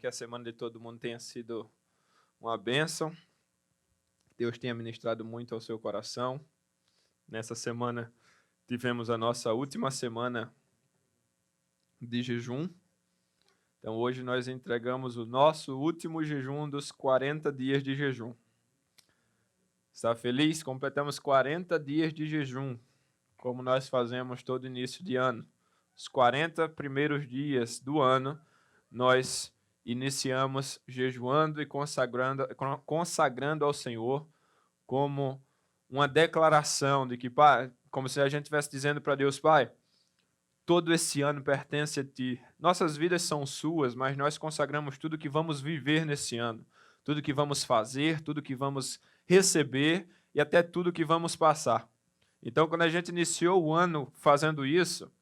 que a semana de todo mundo tenha sido uma bênção. Deus tenha ministrado muito ao seu coração. Nessa semana tivemos a nossa última semana de jejum. Então hoje nós entregamos o nosso último jejum dos 40 dias de jejum. Está feliz? Completamos 40 dias de jejum, como nós fazemos todo início de ano. Os 40 primeiros dias do ano, nós iniciamos jejuando e consagrando ao Senhor como uma declaração de que, Pai, como se a gente estivesse dizendo para Deus, Pai, todo esse ano pertence a Ti. Nossas vidas são Suas, mas nós consagramos tudo que vamos viver nesse ano, tudo que vamos fazer, tudo que vamos receber e até tudo que vamos passar. Então, quando a gente iniciou o ano fazendo isso,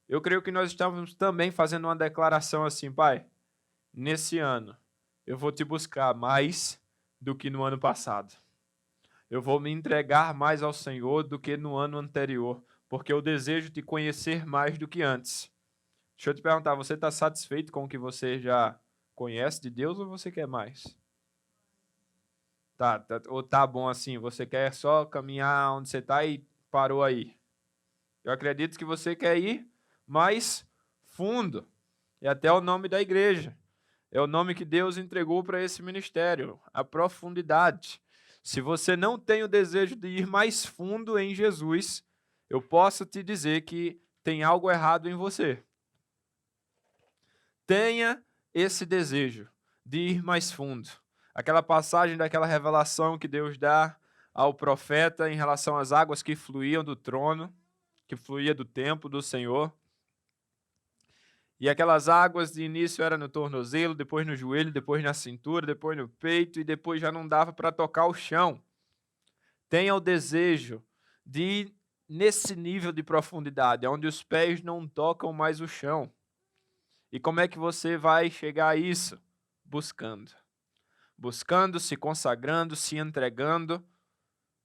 eu creio que nós estávamos também fazendo uma declaração assim, Pai, nesse ano eu vou Te buscar mais do que no ano passado. Eu vou me entregar mais ao Senhor do que no ano anterior, porque eu desejo Te conhecer mais do que antes. Deixa eu te perguntar, você está satisfeito com o que você já conhece de Deus ou você quer mais? Ou tá bom assim, você quer só caminhar onde você está e parou aí? Eu acredito que você quer ir mais fundo. É até o nome da igreja. É o nome que Deus entregou para esse ministério, a profundidade. Se você não tem o desejo de ir mais fundo em Jesus, eu posso te dizer que tem algo errado em você. Tenha esse desejo de ir mais fundo. Aquela passagem daquela revelação que Deus dá ao profeta em relação às águas que fluíam do trono, que fluía do templo do Senhor. E aquelas águas de início eram no tornozelo, depois no joelho, depois na cintura, depois no peito e depois já não dava para tocar o chão. Tenha o desejo de ir nesse nível de profundidade, onde os pés não tocam mais o chão. E como é que você vai chegar a isso? Buscando. Buscando, se consagrando, se entregando.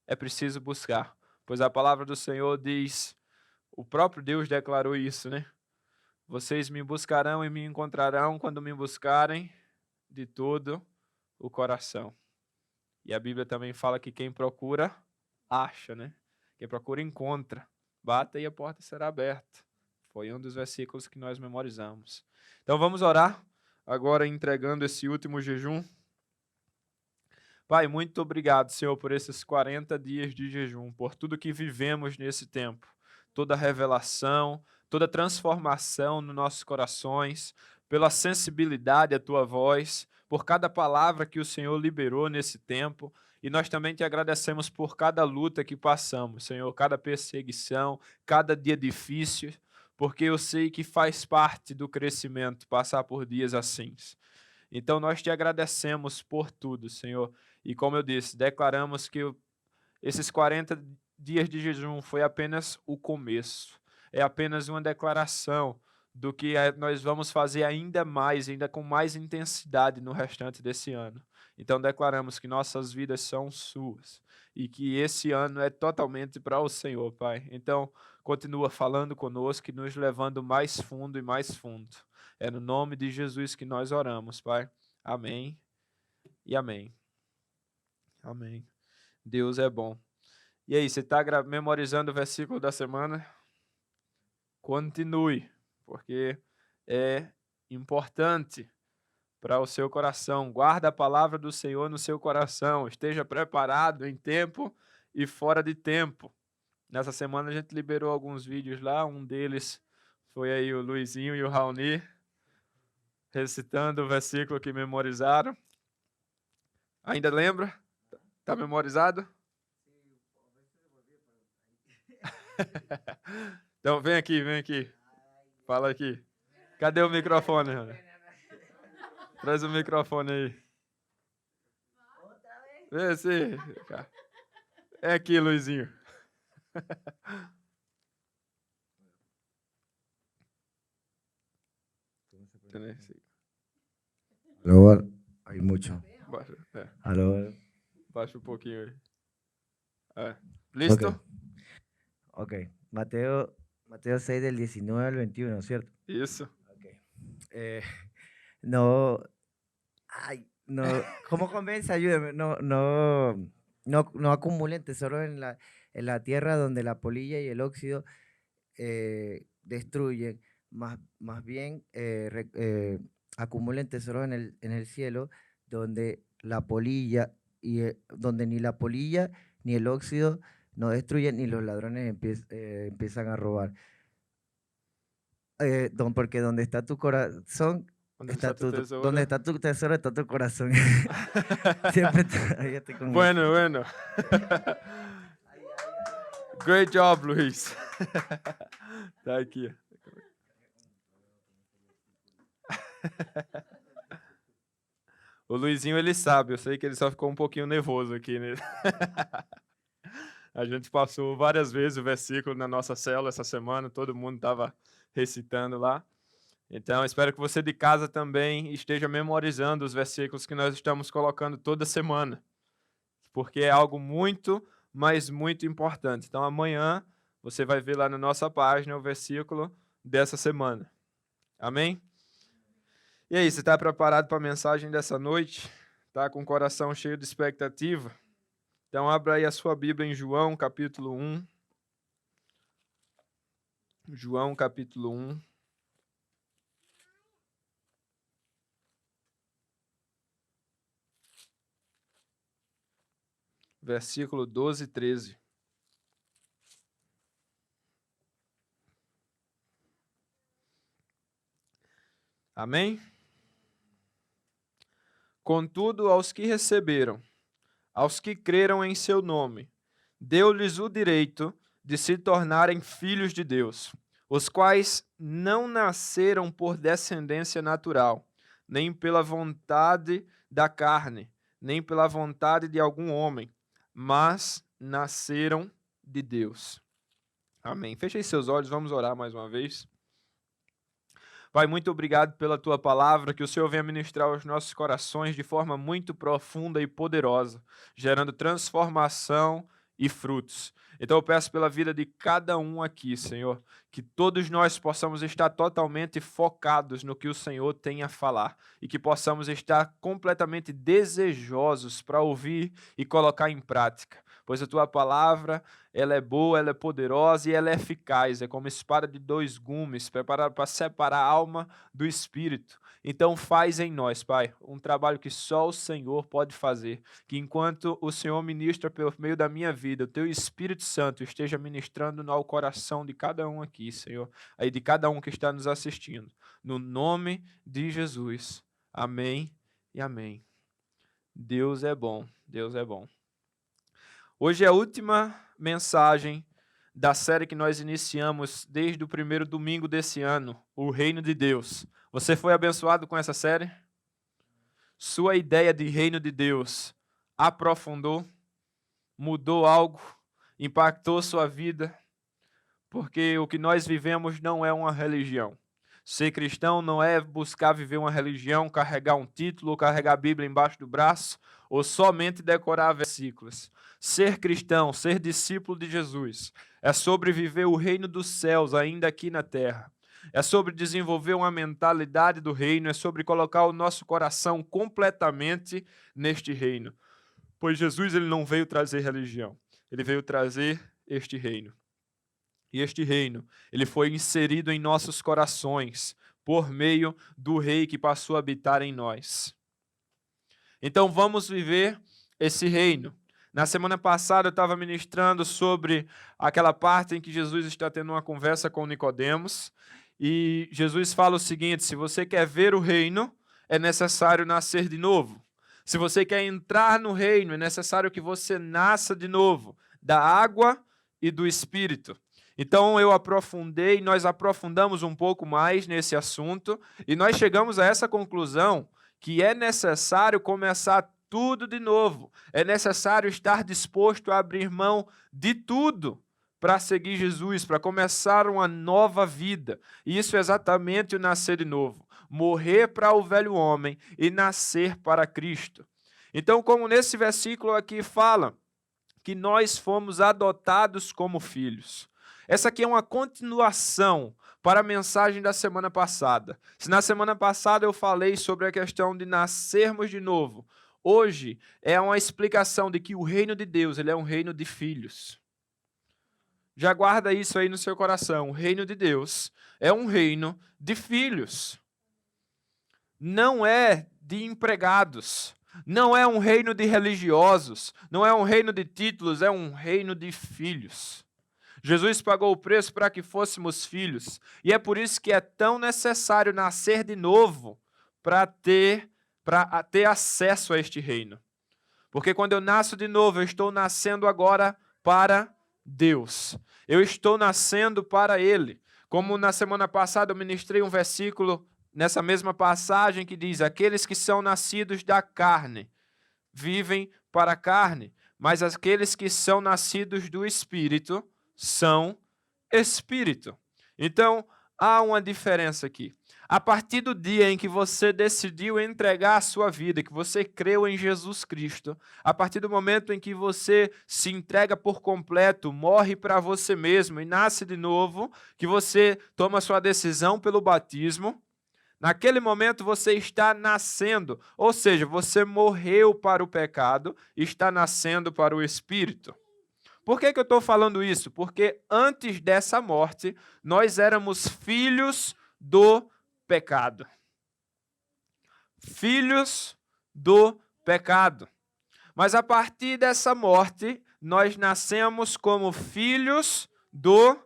É preciso buscar. Pois a palavra do Senhor diz, o próprio Deus declarou isso, né? Vocês me buscarão e me encontrarão quando me buscarem de todo o coração. E a Bíblia também fala que quem procura, acha, né? Quem procura, encontra. Bata e a porta será aberta. Foi um dos versículos que nós memorizamos. Então vamos orar, agora entregando esse último jejum. Pai, muito obrigado, Senhor, por esses 40 dias de jejum, por tudo que vivemos nesse tempo. Toda revelação, toda transformação nos nossos corações, pela sensibilidade à Tua voz, por cada palavra que o Senhor liberou nesse tempo. E nós também Te agradecemos por cada luta que passamos, Senhor, cada perseguição, cada dia difícil, porque eu sei que faz parte do crescimento passar por dias assim. Então nós Te agradecemos por tudo, Senhor. E como eu disse, declaramos que esses 40 dias de jejum foi apenas o começo. É apenas uma declaração do que nós vamos fazer ainda mais, ainda com mais intensidade no restante desse ano. Então declaramos que nossas vidas são Suas e que esse ano é totalmente para o Senhor, Pai. Então continua falando conosco e nos levando mais fundo e mais fundo. É no nome de Jesus que nós oramos, Pai. Amém e amém. Amém. Deus é bom. E aí, você está memorizando o versículo da semana? Continue, porque é importante para o seu coração. Guarda a palavra do Senhor no seu coração. Esteja preparado em tempo e fora de tempo. Nessa semana a gente liberou alguns vídeos lá. Um deles foi aí o Luizinho e o Raoni recitando o versículo que memorizaram. Ainda lembra? Está memorizado? Então vem aqui, vem aqui. Fala aqui. Cadê o microfone, Ana? Traz o microfone aí. Vê se. É aqui, Luizinho. Aló, hay mucho. Baixa, Aló. baixa um pouquinho aí. Listo? Ok. Mateo 6 del 19 al 21, ¿cierto? Isso. Okay. no, ay, no, ¿cómo comienza? Ayúdame, no acumulen tesoros en la tierra donde la polilla y el óxido destruyen, más bien acumulen tesoros en el cielo donde la polilla donde ni la polilla ni el óxido no destruyen ni los ladrones empiezan a robar. Porque donde está tu corazón, ¿Dónde está tu tesoro? donde está tu tesoro está tu corazón. Siempre ahí estoy con Bueno, bueno. Great job, Luis. Tá aqui. O Luizinho, ele sabe. Eu sei que ele só ficou um pouquinho nervoso aqui, né? A gente passou várias vezes o versículo na nossa célula essa semana. Todo mundo estava recitando lá. Então, espero que você de casa também esteja memorizando os versículos que nós estamos colocando toda semana, porque é algo muito, mas muito importante. Então, amanhã você vai ver lá na nossa página o versículo dessa semana. Amém? E aí, você está preparado para a mensagem dessa noite? Está com o coração cheio de expectativa? Então, abra aí a sua Bíblia em João, capítulo 1. João, capítulo 1. Versículo 12 e 13. Amém? Contudo, aos que receberam, aos que creram em seu nome, deu-lhes o direito de se tornarem filhos de Deus, os quais não nasceram por descendência natural, nem pela vontade da carne, nem pela vontade de algum homem, mas nasceram de Deus. Amém. Fechem seus olhos, vamos orar mais uma vez. Pai, muito obrigado pela Tua palavra, que o Senhor venha ministrar aos nossos corações de forma muito profunda e poderosa, gerando transformação e frutos. Então eu peço pela vida de cada um aqui, Senhor, que todos nós possamos estar totalmente focados no que o Senhor tem a falar e que possamos estar completamente desejosos para ouvir e colocar em prática. Pois a Tua palavra, ela é boa, ela é poderosa e ela é eficaz. É como espada de 2 gumes, preparada para separar a alma do espírito. Então faz em nós, Pai, um trabalho que só o Senhor pode fazer. Que enquanto o Senhor ministra por meio da minha vida, o Teu Espírito Santo esteja ministrando no coração de cada um aqui, Senhor. Aí de cada um que está nos assistindo. No nome de Jesus. Amém e amém. Deus é bom, Deus é bom. Hoje é a última mensagem da série que nós iniciamos desde o primeiro domingo desse ano, o Reino de Deus. Você foi abençoado com essa série? Sua ideia de Reino de Deus aprofundou? Mudou algo? Impactou sua vida? Porque o que nós vivemos não é uma religião. Ser cristão não é buscar viver uma religião, carregar um título, carregar a Bíblia embaixo do braço, ou somente decorar versículos. Ser cristão, ser discípulo de Jesus, é sobre viver o reino dos céus ainda aqui na terra. É sobre desenvolver uma mentalidade do reino, é sobre colocar o nosso coração completamente neste reino. Pois Jesus ele não veio trazer religião, ele veio trazer este reino. E este reino, ele foi inserido em nossos corações por meio do rei que passou a habitar em nós. Então vamos viver esse reino. Na semana passada eu estava ministrando sobre aquela parte em que Jesus está tendo uma conversa com Nicodemos e Jesus fala o seguinte: se você quer ver o reino, é necessário nascer de novo. Se você quer entrar no reino, é necessário que você nasça de novo, da água e do Espírito. Então eu aprofundei, nós aprofundamos um pouco mais nesse assunto e nós chegamos a essa conclusão que é necessário começar tudo de novo. É necessário estar disposto a abrir mão de tudo para seguir Jesus, para começar uma nova vida. E isso é exatamente o nascer de novo. Morrer para o velho homem e nascer para Cristo. Então, como nesse versículo aqui fala, que nós fomos adotados como filhos. Essa aqui é uma continuação, para a mensagem da semana passada. Se na semana passada eu falei sobre a questão de nascermos de novo, hoje é uma explicação de que o reino de Deus, ele é um reino de filhos. Já guarda isso aí no seu coração. O reino de Deus é um reino de filhos. Não é de empregados. Não é um reino de religiosos. Não é um reino de títulos. É um reino de filhos. Jesus pagou o preço para que fôssemos filhos. E é por isso que é tão necessário nascer de novo para ter acesso a este reino. Porque quando eu nasço de novo, eu estou nascendo agora para Deus. Eu estou nascendo para Ele. Como na semana passada eu ministrei um versículo nessa mesma passagem que diz: aqueles que são nascidos da carne vivem para a carne, mas aqueles que são nascidos do Espírito são Espírito. Então, há uma diferença aqui. A partir do dia em que você decidiu entregar a sua vida, que você creu em Jesus Cristo, a partir do momento em que você se entrega por completo, morre para você mesmo e nasce de novo, que você toma sua decisão pelo batismo, naquele momento você está nascendo, ou seja, você morreu para o pecado e está nascendo para o Espírito. Por que eu estou falando isso? Porque antes dessa morte, nós éramos filhos do pecado. Filhos do pecado. Mas a partir dessa morte, nós nascemos como filhos do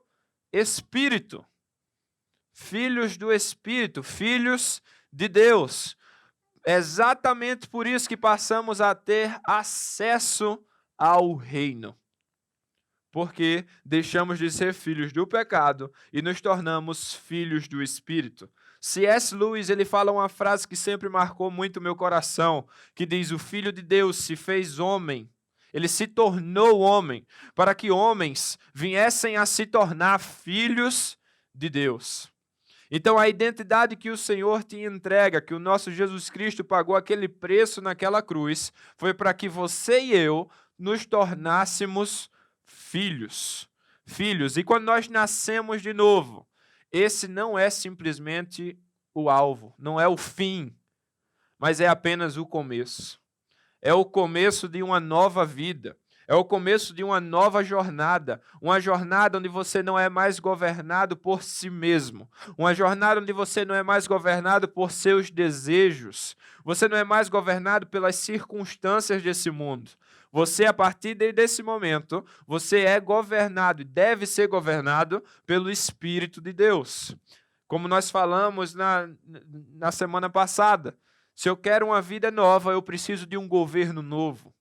Espírito. Filhos do Espírito, filhos de Deus. É exatamente por isso que passamos a ter acesso ao reino. Porque deixamos de ser filhos do pecado e nos tornamos filhos do Espírito. C.S. Lewis, ele fala uma frase que sempre marcou muito meu coração, que diz: o Filho de Deus se fez homem, ele se tornou homem, para que homens viessem a se tornar filhos de Deus. Então a identidade que o Senhor te entrega, que o nosso Jesus Cristo pagou aquele preço naquela cruz, foi para que você e eu nos tornássemos filhos. Filhos. E quando nós nascemos de novo, esse não é simplesmente o alvo, não é o fim, mas é apenas o começo. É o começo de uma nova vida. É o começo de uma nova jornada. Uma jornada onde você não é mais governado por si mesmo. Uma jornada onde você não é mais governado por seus desejos. Você não é mais governado pelas circunstâncias desse mundo. Você, a partir desse momento, você é governado e deve ser governado pelo Espírito de Deus. Como nós falamos na semana passada, se eu quero uma vida nova, eu preciso de um governo novo.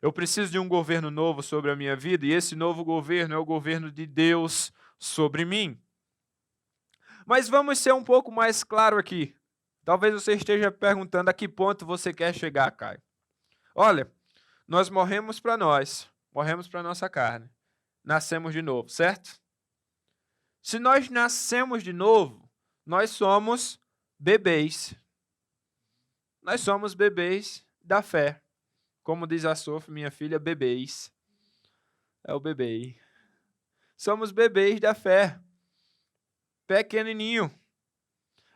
Eu preciso de um governo novo sobre a minha vida, e esse novo governo é o governo de Deus sobre mim. Mas vamos ser um pouco mais claro aqui. Talvez você esteja perguntando a que ponto você quer chegar, Caio. Olha, nós morremos para nós, morremos para a nossa carne, nascemos de novo, certo? Se nós nascemos de novo, nós somos bebês. Nós somos bebês da fé. Como diz a Sofia, minha filha, bebês. É o bebê. Somos bebês da fé. Pequenininho.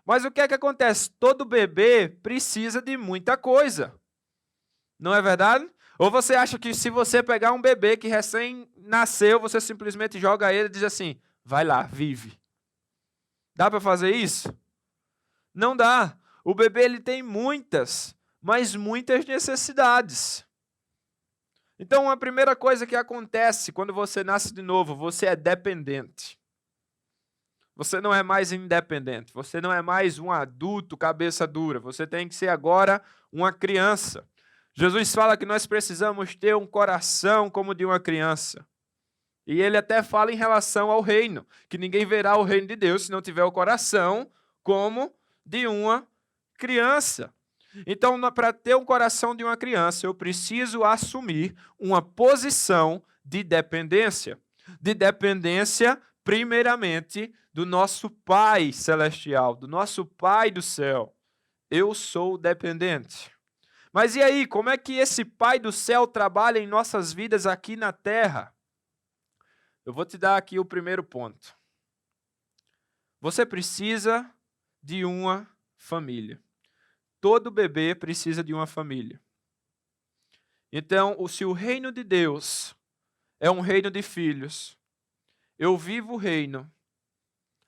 Mas o que é que acontece? Todo bebê precisa de muita coisa. Não é verdade? Ou você acha que se você pegar um bebê que recém nasceu, você simplesmente joga ele e diz assim: vai lá, vive. Dá para fazer isso? Não dá. O bebê ele tem muitas, mas muitas necessidades. Então, a primeira coisa que acontece quando você nasce de novo, você é dependente. Você não é mais independente. Você não é mais um adulto cabeça dura. Você tem que ser agora uma criança. Jesus fala que nós precisamos ter um coração como de uma criança. E ele até fala em relação ao reino, que ninguém verá o reino de Deus se não tiver o coração como de uma criança. Então, para ter um coração de uma criança, eu preciso assumir uma posição de dependência. De dependência, primeiramente, do nosso Pai Celestial, do nosso Pai do céu. Eu sou dependente. Mas e aí, como é que esse Pai do céu trabalha em nossas vidas aqui na terra? Eu vou te dar aqui o primeiro ponto. Você precisa de uma família. Todo bebê precisa de uma família. Então, se o reino de Deus é um reino de filhos, eu vivo o reino.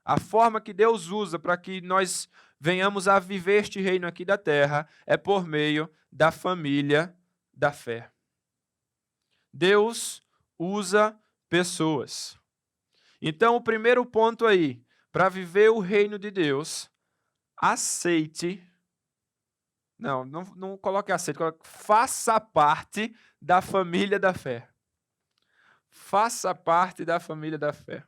A forma que Deus usa para que nós venhamos a viver este reino aqui da terra é por meio da família da fé. Deus usa pessoas. Então, o primeiro ponto aí, para viver o reino de Deus, aceite. Não coloque aceite, coloque, faça parte da família da fé. Faça parte da família da fé.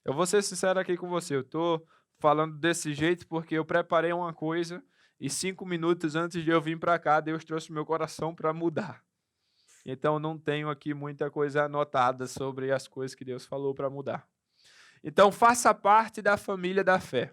Eu vou ser sincero aqui com você, eu estou falando desse jeito porque eu preparei uma coisa e 5 minutos antes de eu vir para cá, Deus trouxe meu coração para mudar. Então, não tenho aqui muita coisa anotada sobre as coisas que Deus falou para mudar. Então, faça parte da família da fé.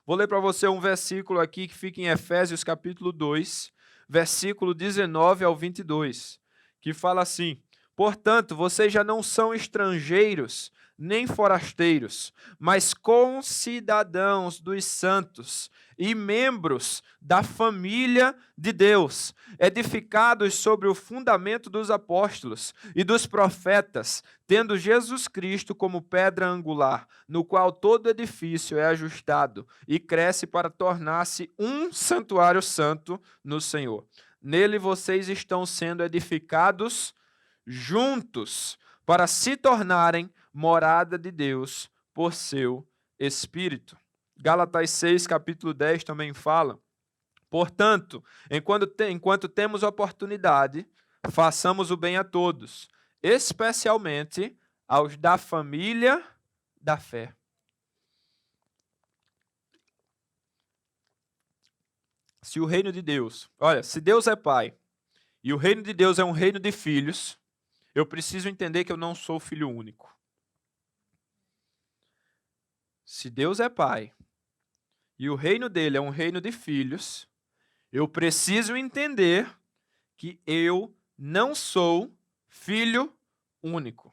Vou ler para você um versículo aqui que fica em Efésios capítulo 2, versículo 19 ao 22, que fala assim: portanto, vocês já não são estrangeiros, nem forasteiros, mas concidadãos dos santos e membros da família de Deus, edificados sobre o fundamento dos apóstolos e dos profetas, tendo Jesus Cristo como pedra angular, no qual todo edifício é ajustado e cresce para tornar-se um santuário santo no Senhor. Nele vocês estão sendo edificados juntos para se tornarem morada de Deus por seu Espírito. Gálatas 6, capítulo 10 também fala: portanto, enquanto temos oportunidade, façamos o bem a todos, especialmente aos da família da fé. Se o reino de Deus, se Deus é Pai, e o reino de Deus é um reino de filhos, eu preciso entender que eu não sou filho único. Se Deus é Pai, e o reino dele é um reino de filhos, eu preciso entender que eu não sou filho único.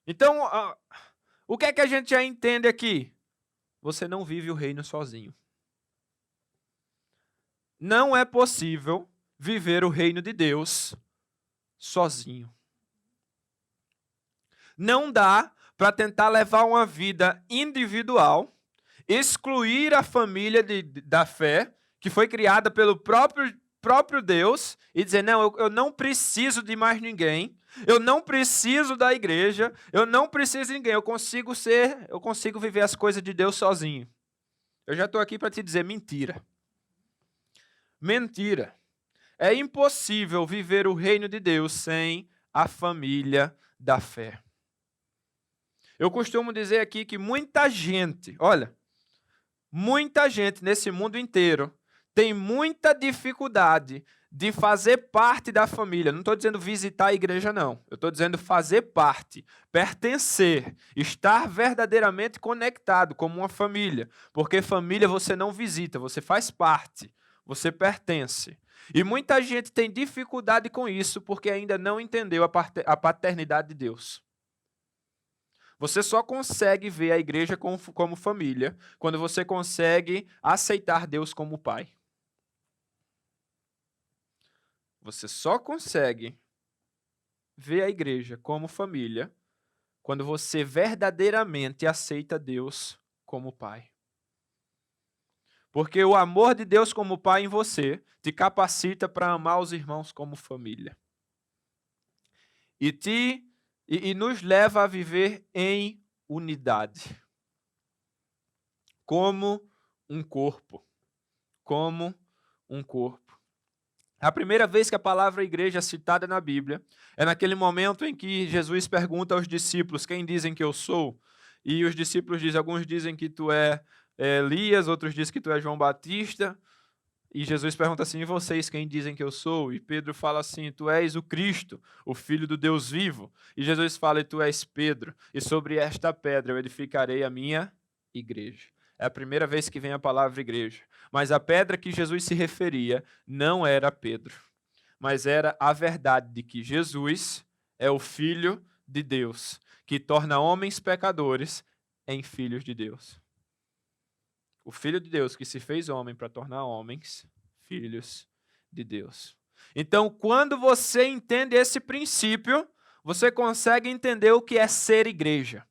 Então, o que é que a gente já entende aqui? Você não vive o reino sozinho. Não é possível viver o reino de Deus sozinho. Não dá para tentar levar uma vida individual, excluir a família da fé, que foi criada pelo próprio Deus, e dizer, não, eu não preciso de mais ninguém, eu não preciso da igreja, eu não preciso de ninguém, eu consigo viver as coisas de Deus sozinho. Eu já estou aqui para te dizer, mentira. Mentira. É impossível viver o reino de Deus sem a família da fé. Eu costumo dizer aqui que muita gente nesse mundo inteiro tem muita dificuldade de fazer parte da família. Não estou dizendo visitar a igreja, não. Eu estou dizendo fazer parte, pertencer, estar verdadeiramente conectado como uma família. Porque família você não visita, você faz parte, você pertence. E muita gente tem dificuldade com isso porque ainda não entendeu a paternidade de Deus. Você só consegue ver a igreja como família quando você consegue aceitar Deus como Pai. Você só consegue ver a igreja como família quando você verdadeiramente aceita Deus como Pai. Porque o amor de Deus como Pai em você te capacita para amar os irmãos como família. E nos leva a viver em unidade. Como um corpo. Como um corpo. A primeira vez que a palavra igreja é citada na Bíblia é naquele momento em que Jesus pergunta aos discípulos, quem dizem que eu sou? E os discípulos dizem, alguns dizem que tu é Elias, outros dizem que tu é João Batista. E Jesus pergunta assim, e vocês quem dizem que eu sou? E Pedro fala assim, tu és o Cristo, o Filho do Deus vivo. E Jesus fala, e tu és Pedro, e sobre esta pedra eu edificarei a minha igreja. É a primeira vez que vem a palavra igreja. Mas a pedra que Jesus se referia não era Pedro, mas era a verdade de que Jesus é o Filho de Deus, que torna homens pecadores em filhos de Deus. O Filho de Deus que se fez homem para tornar homens filhos de Deus. Então, quando você entende esse princípio, você consegue entender o que é ser igreja.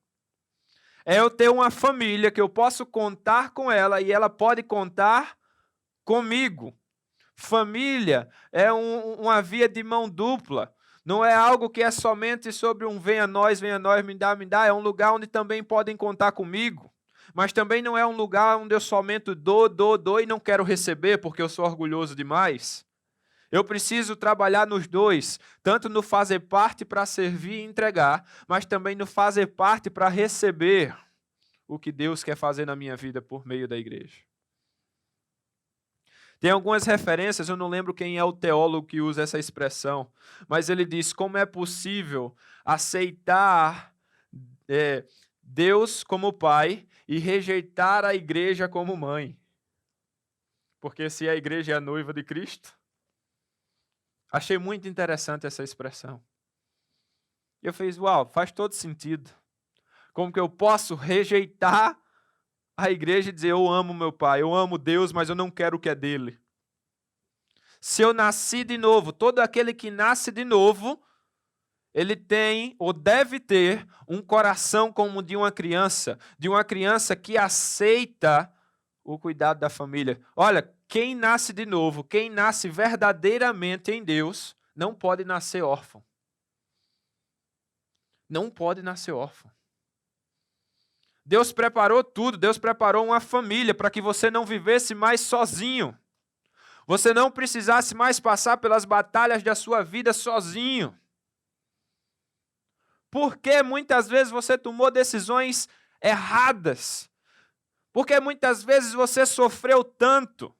É eu ter uma família que eu posso contar com ela e ela pode contar comigo. Família é uma via de mão dupla. Não é algo que é somente sobre um venha nós, me dá. É um lugar onde também podem contar comigo. Mas também não é um lugar onde eu somente dou e não quero receber porque eu sou orgulhoso demais. Eu preciso trabalhar nos dois, tanto no fazer parte para servir e entregar, mas também no fazer parte para receber o que Deus quer fazer na minha vida por meio da igreja. Tem algumas referências, eu não lembro quem é o teólogo que usa essa expressão, mas ele diz como é possível aceitar Deus como pai e rejeitar a igreja como mãe. Porque se a igreja é a noiva de Cristo, achei muito interessante essa expressão. E eu fiz, uau, faz todo sentido. Como que eu posso rejeitar a igreja e dizer, eu amo meu pai, eu amo Deus, mas eu não quero o que é dele. Se eu nasci de novo, todo aquele que nasce de novo, ele tem ou deve ter um coração como de uma criança que aceita o cuidado da família. Olha, quem nasce de novo, quem nasce verdadeiramente em Deus, não pode nascer órfão. Não pode nascer órfão. Deus preparou tudo, Deus preparou uma família para que você não vivesse mais sozinho. Você não precisasse mais passar pelas batalhas da sua vida sozinho. Porque muitas vezes você tomou decisões erradas? Porque muitas vezes você sofreu tanto?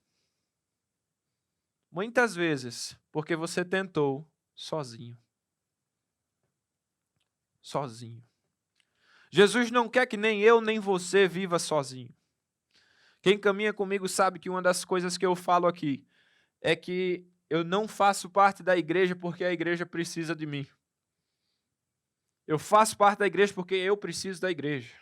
Muitas vezes porque você tentou sozinho. Sozinho. Jesus não quer que nem eu nem você viva sozinho. Quem caminha comigo sabe que uma das coisas que eu falo aqui é que eu não faço parte da igreja porque a igreja precisa de mim. Eu faço parte da igreja porque eu preciso da igreja.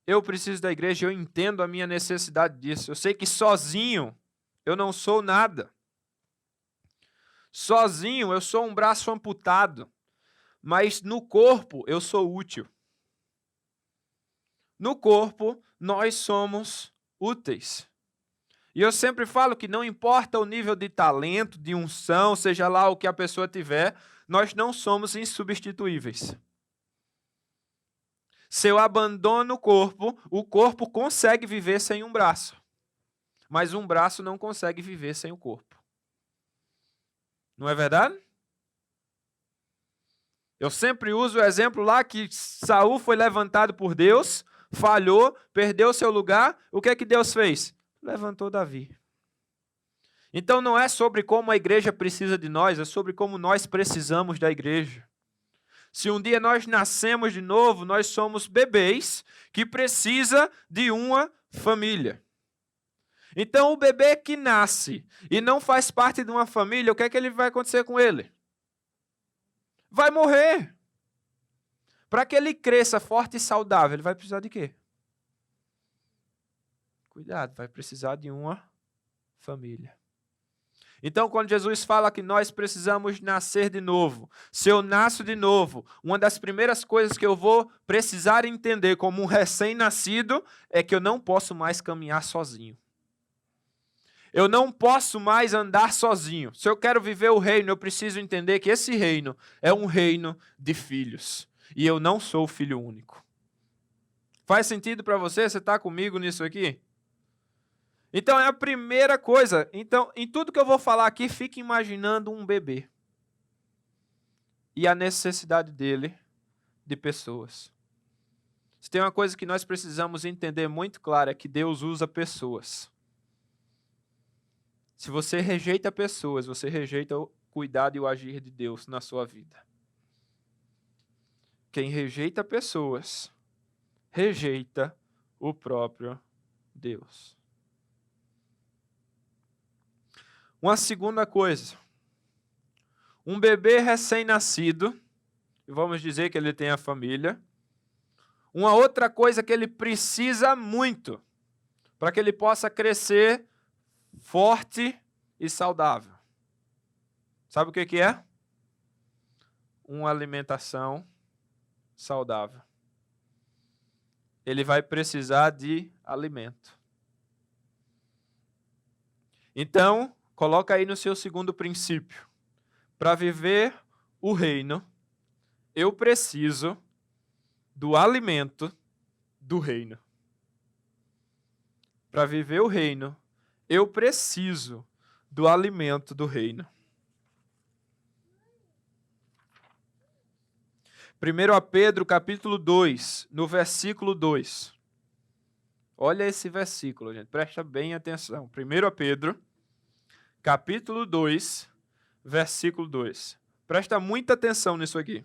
Eu preciso da igreja, eu entendo a minha necessidade disso. Eu sei que sozinho eu não sou nada. Sozinho eu sou um braço amputado. Mas no corpo eu sou útil. No corpo nós somos úteis. E eu sempre falo que não importa o nível de talento, de unção, seja lá o que a pessoa tiver, nós não somos insubstituíveis. Se eu abandono o corpo consegue viver sem um braço. Mas um braço não consegue viver sem o corpo. Não é verdade? Eu sempre uso o exemplo lá que Saul foi levantado por Deus, falhou, perdeu seu lugar. O que é que Deus fez? Levantou Davi. Então não é sobre como a igreja precisa de nós, é sobre como nós precisamos da igreja. Se um dia nós nascemos de novo, nós somos bebês que precisa de uma família. Então o bebê que nasce e não faz parte de uma família, o que é que ele vai acontecer com ele? Vai morrer. Para que ele cresça forte e saudável, ele vai precisar de quê? Cuidado, vai precisar de uma família. Então, quando Jesus fala que nós precisamos nascer de novo, se eu nasço de novo, uma das primeiras coisas que eu vou precisar entender como um recém-nascido é que eu não posso mais caminhar sozinho. Eu não posso mais andar sozinho. Se eu quero viver o reino, eu preciso entender que esse reino é um reino de filhos. E eu não sou filho único. Faz sentido para você? Você está comigo nisso aqui? Então, é a primeira coisa. Então, em tudo que eu vou falar aqui, fique imaginando um bebê. E a necessidade dele de pessoas. Se tem uma coisa que nós precisamos entender muito clara, é que Deus usa pessoas. Se você rejeita pessoas, você rejeita o cuidado e o agir de Deus na sua vida. Quem rejeita pessoas, rejeita o próprio Deus. Uma segunda coisa, um bebê recém-nascido, vamos dizer que ele tem a família, Uma outra coisa que ele precisa muito para que ele possa crescer forte e saudável. Sabe o que é? Uma alimentação saudável. Ele vai precisar de alimento. Então, coloca aí no seu segundo princípio. Para viver o reino, eu preciso do alimento do reino. Para viver o reino, eu preciso do alimento do reino. 1 Pedro, capítulo 2, no versículo 2. Olha esse versículo, gente. Presta bem atenção. 1 Pedro, capítulo 2, versículo 2. Presta muita atenção nisso aqui.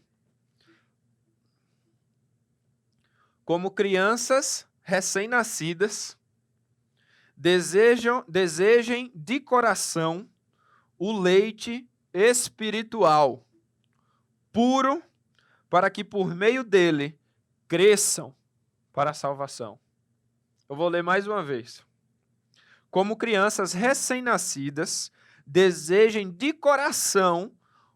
Como crianças recém-nascidas, desejem de coração o leite espiritual, puro, para que por meio dele cresçam para a salvação. Eu vou ler mais uma vez. Como crianças recém-nascidas, desejem de coração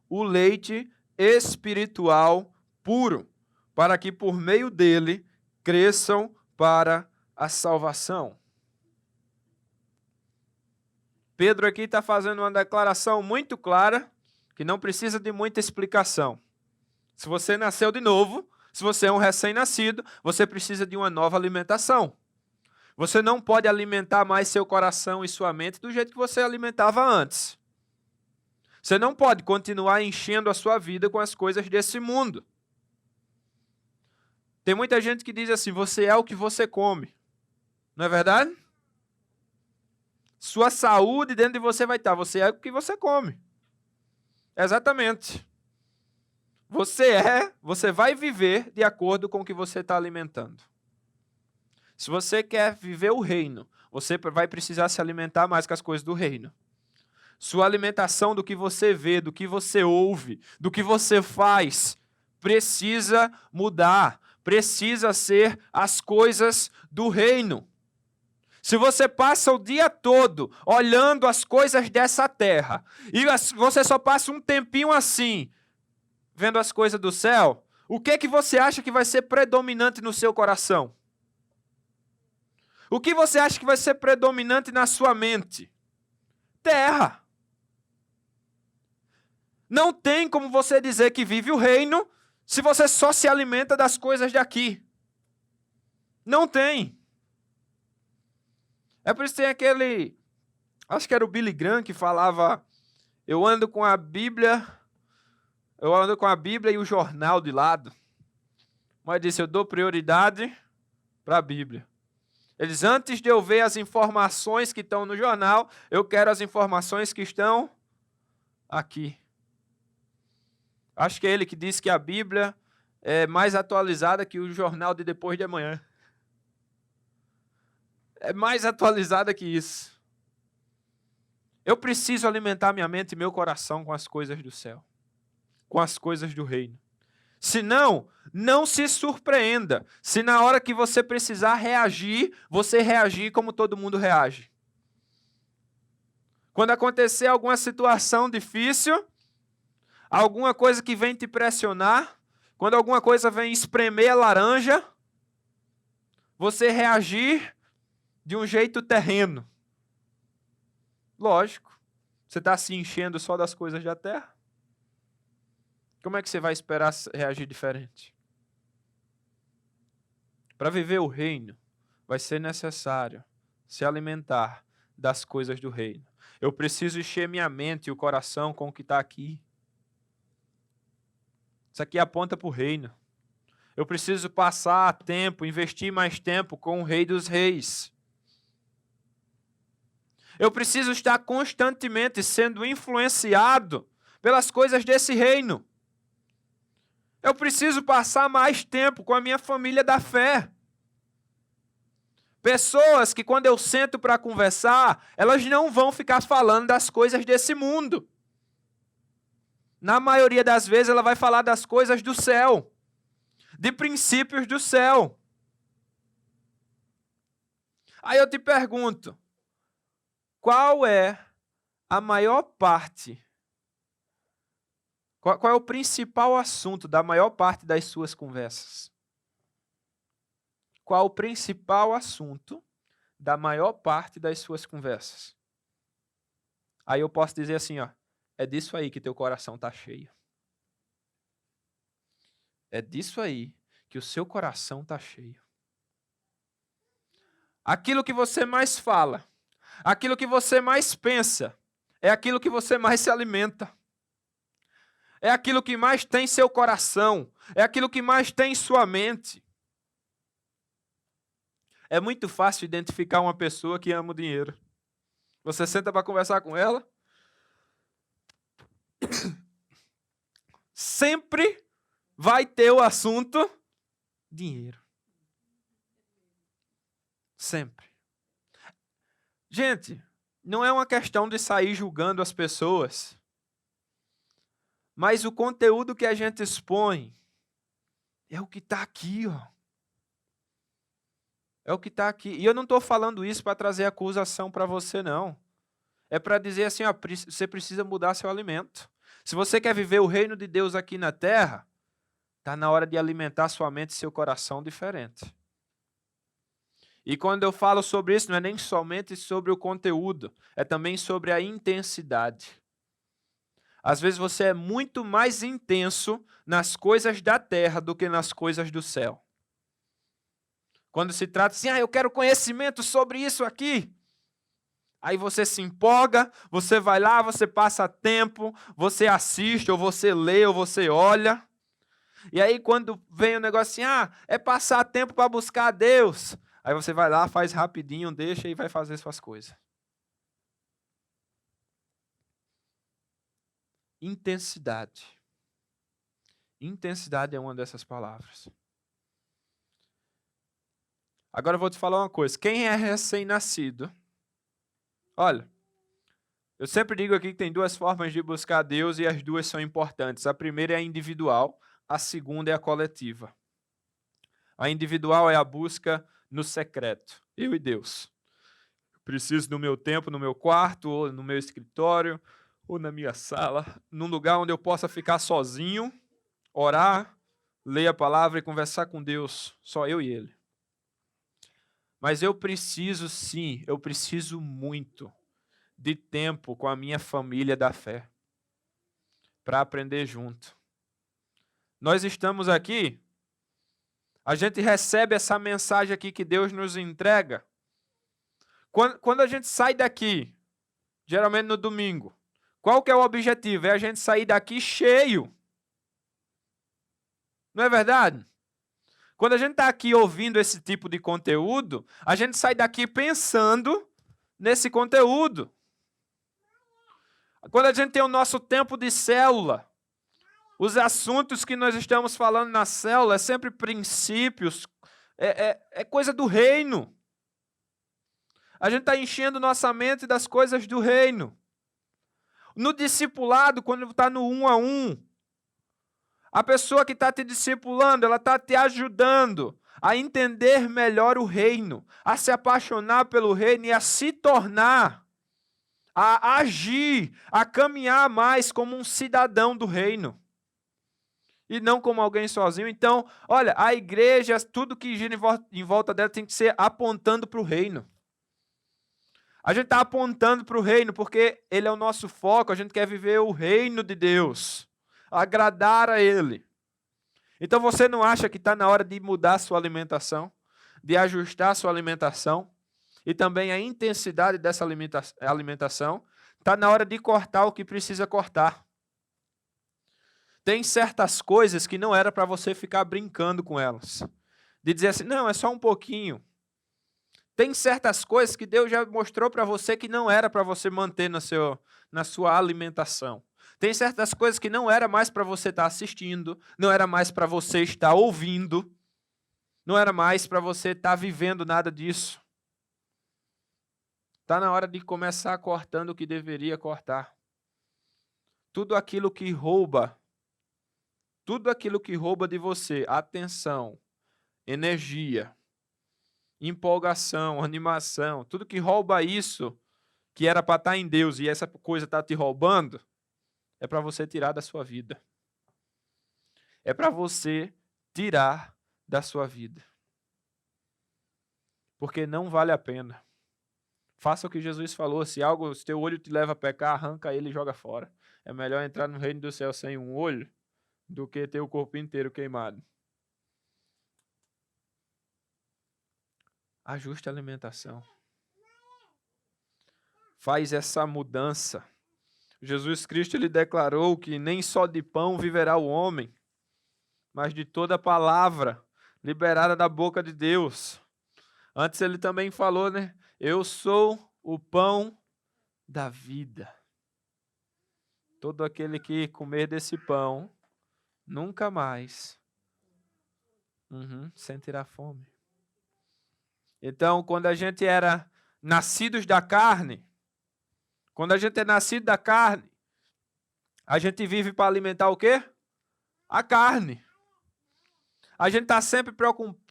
o leite espiritual puro, para que por meio dele cresçam para a salvação. Pedro aqui está fazendo uma declaração muito clara, que não precisa de muita explicação. Se você nasceu de novo, se você é um recém-nascido, você precisa de uma nova alimentação. Você não pode alimentar mais seu coração e sua mente do jeito que você alimentava antes. Você não pode continuar enchendo a sua vida com as coisas desse mundo. Tem muita gente que diz assim, você é o que você come. Não é verdade? Sua saúde dentro de você vai estar. Você é o que você come. Exatamente. Você vai viver de acordo com o que você está alimentando. Se você quer viver o reino, você vai precisar se alimentar mais com as coisas do reino. Sua alimentação do que você vê, do que você ouve, do que você faz, precisa mudar. Precisa ser as coisas do reino. Se você passa o dia todo olhando as coisas dessa terra, e você só passa um tempinho assim, vendo as coisas do céu, o que você acha que vai ser predominante no seu coração? O que você acha que vai ser predominante na sua mente? Terra. Não tem como você dizer que vive o reino se você só se alimenta das coisas daqui. Não tem. É por isso que tem aquele, acho que era o Billy Graham que falava, eu ando com a Bíblia e o jornal de lado. Mas disse, eu dou prioridade para a Bíblia. Eles, antes de eu ver as informações que estão no jornal, eu quero as informações que estão aqui. Acho que é ele que disse que a Bíblia é mais atualizada que o jornal de depois de amanhã. É mais atualizada que isso. Eu preciso alimentar minha mente e meu coração com as coisas do céu, com as coisas do reino. Senão, não se surpreenda se na hora que você precisar reagir, você reagir como todo mundo reage. Quando acontecer alguma situação difícil, alguma coisa que vem te pressionar, quando alguma coisa vem espremer a laranja, você reagir de um jeito terreno. Lógico, você está se enchendo só das coisas da terra. Como é que você vai esperar reagir diferente? Para viver o reino, vai ser necessário se alimentar das coisas do reino. Eu preciso encher minha mente e o coração com o que está aqui. Isso aqui aponta para o reino. Eu preciso passar tempo, investir mais tempo com o Rei dos Reis. Eu preciso estar constantemente sendo influenciado pelas coisas desse reino. Eu preciso passar mais tempo com a minha família da fé. Pessoas que, quando eu sento para conversar, elas não vão ficar falando das coisas desse mundo. Na maioria das vezes, ela vai falar das coisas do céu, de princípios do céu. Aí eu te pergunto, qual é a maior parte, qual é o principal assunto da maior parte das suas conversas? Qual o principal assunto da maior parte das suas conversas? Aí eu posso dizer assim, ó, é disso aí que teu coração está cheio. É disso aí que o seu coração está cheio. Aquilo que você mais fala, aquilo que você mais pensa, é aquilo que você mais se alimenta. É aquilo que mais tem seu coração, é aquilo que mais tem sua mente. É muito fácil identificar uma pessoa que ama o dinheiro. Você senta para conversar com ela, sempre vai ter o assunto dinheiro. Sempre. Gente, não é uma questão de sair julgando as pessoas, mas o conteúdo que a gente expõe é o que está aqui, ó. É o que está aqui. E eu não estou falando isso para trazer acusação para você, não. É para dizer assim, ó, você precisa mudar seu alimento. Se você quer viver o reino de Deus aqui na terra, está na hora de alimentar sua mente e seu coração diferente. E quando eu falo sobre isso, não é nem somente sobre o conteúdo, é também sobre a intensidade. Às vezes você é muito mais intenso nas coisas da terra do que nas coisas do céu. Quando se trata assim, eu quero conhecimento sobre isso aqui. Aí você se empolga, você vai lá, você passa tempo, você assiste, ou você lê, ou você olha. E aí quando vem o negócio assim, é passar tempo para buscar a Deus. Aí você vai lá, faz rapidinho, deixa e vai fazer suas coisas. Intensidade. Intensidade é uma dessas palavras. Agora eu vou te falar uma coisa. Quem é recém-nascido, olha, eu sempre digo aqui que tem duas formas de buscar Deus e as duas são importantes. A primeira é a individual, a segunda é a coletiva. A individual é a busca no secreto, eu e Deus. Preciso no meu tempo, no meu quarto, ou no meu escritório, ou na minha sala, num lugar onde eu possa ficar sozinho, orar, ler a palavra e conversar com Deus, só eu e Ele. Mas eu preciso sim, eu preciso muito de tempo com a minha família da fé, para aprender junto. Nós estamos aqui, a gente recebe essa mensagem aqui que Deus nos entrega. Quando a gente sai daqui, geralmente no domingo, qual que é o objetivo? É a gente sair daqui cheio. Não é verdade? Quando a gente está aqui ouvindo esse tipo de conteúdo, a gente sai daqui pensando nesse conteúdo. Quando a gente tem o nosso tempo de célula, os assuntos que nós estamos falando na célula é sempre princípios, é coisa do reino. A gente está enchendo nossa mente das coisas do reino. No discipulado, quando está no 1 a 1, a pessoa que está te discipulando, ela está te ajudando a entender melhor o reino, a se apaixonar pelo reino e a se tornar, a agir, a caminhar mais como um cidadão do reino. E não como alguém sozinho. Então, olha, a igreja, tudo que gira em volta dela tem que ser apontando para o reino. A gente está apontando para o reino porque ele é o nosso foco, a gente quer viver o reino de Deus, agradar a Ele. Então você não acha que está na hora de mudar a sua alimentação, de ajustar a sua alimentação e também a intensidade dessa alimentação? Está na hora de cortar o que precisa cortar. Tem certas coisas que não era para você ficar brincando com elas. De dizer assim, não, é só um pouquinho. Tem certas coisas que Deus já mostrou para você que não era para você manter na sua alimentação. Tem certas coisas que não era mais para você estar assistindo, não era mais para você estar ouvindo, não era mais para você estar vivendo nada disso. Está na hora de começar cortando o que deveria cortar. Tudo aquilo que rouba de você atenção, energia, empolgação, animação, tudo que rouba isso, que era para estar em Deus e essa coisa está te roubando, é para você tirar da sua vida. É para você tirar da sua vida. Porque não vale a pena. Faça o que Jesus falou, se teu olho te leva a pecar, arranca ele e joga fora. É melhor entrar no reino do céu sem um olho do que ter o corpo inteiro queimado. Ajuste a alimentação. Faz essa mudança. Jesus Cristo ele declarou que nem só de pão viverá o homem, mas de toda palavra liberada da boca de Deus. Antes ele também falou, né? Eu sou o pão da vida. Todo aquele que comer desse pão, nunca mais sentirá fome. Então, quando a gente era nascidos da carne, quando a gente é nascido da carne, a gente vive para alimentar o quê? A carne. A gente está sempre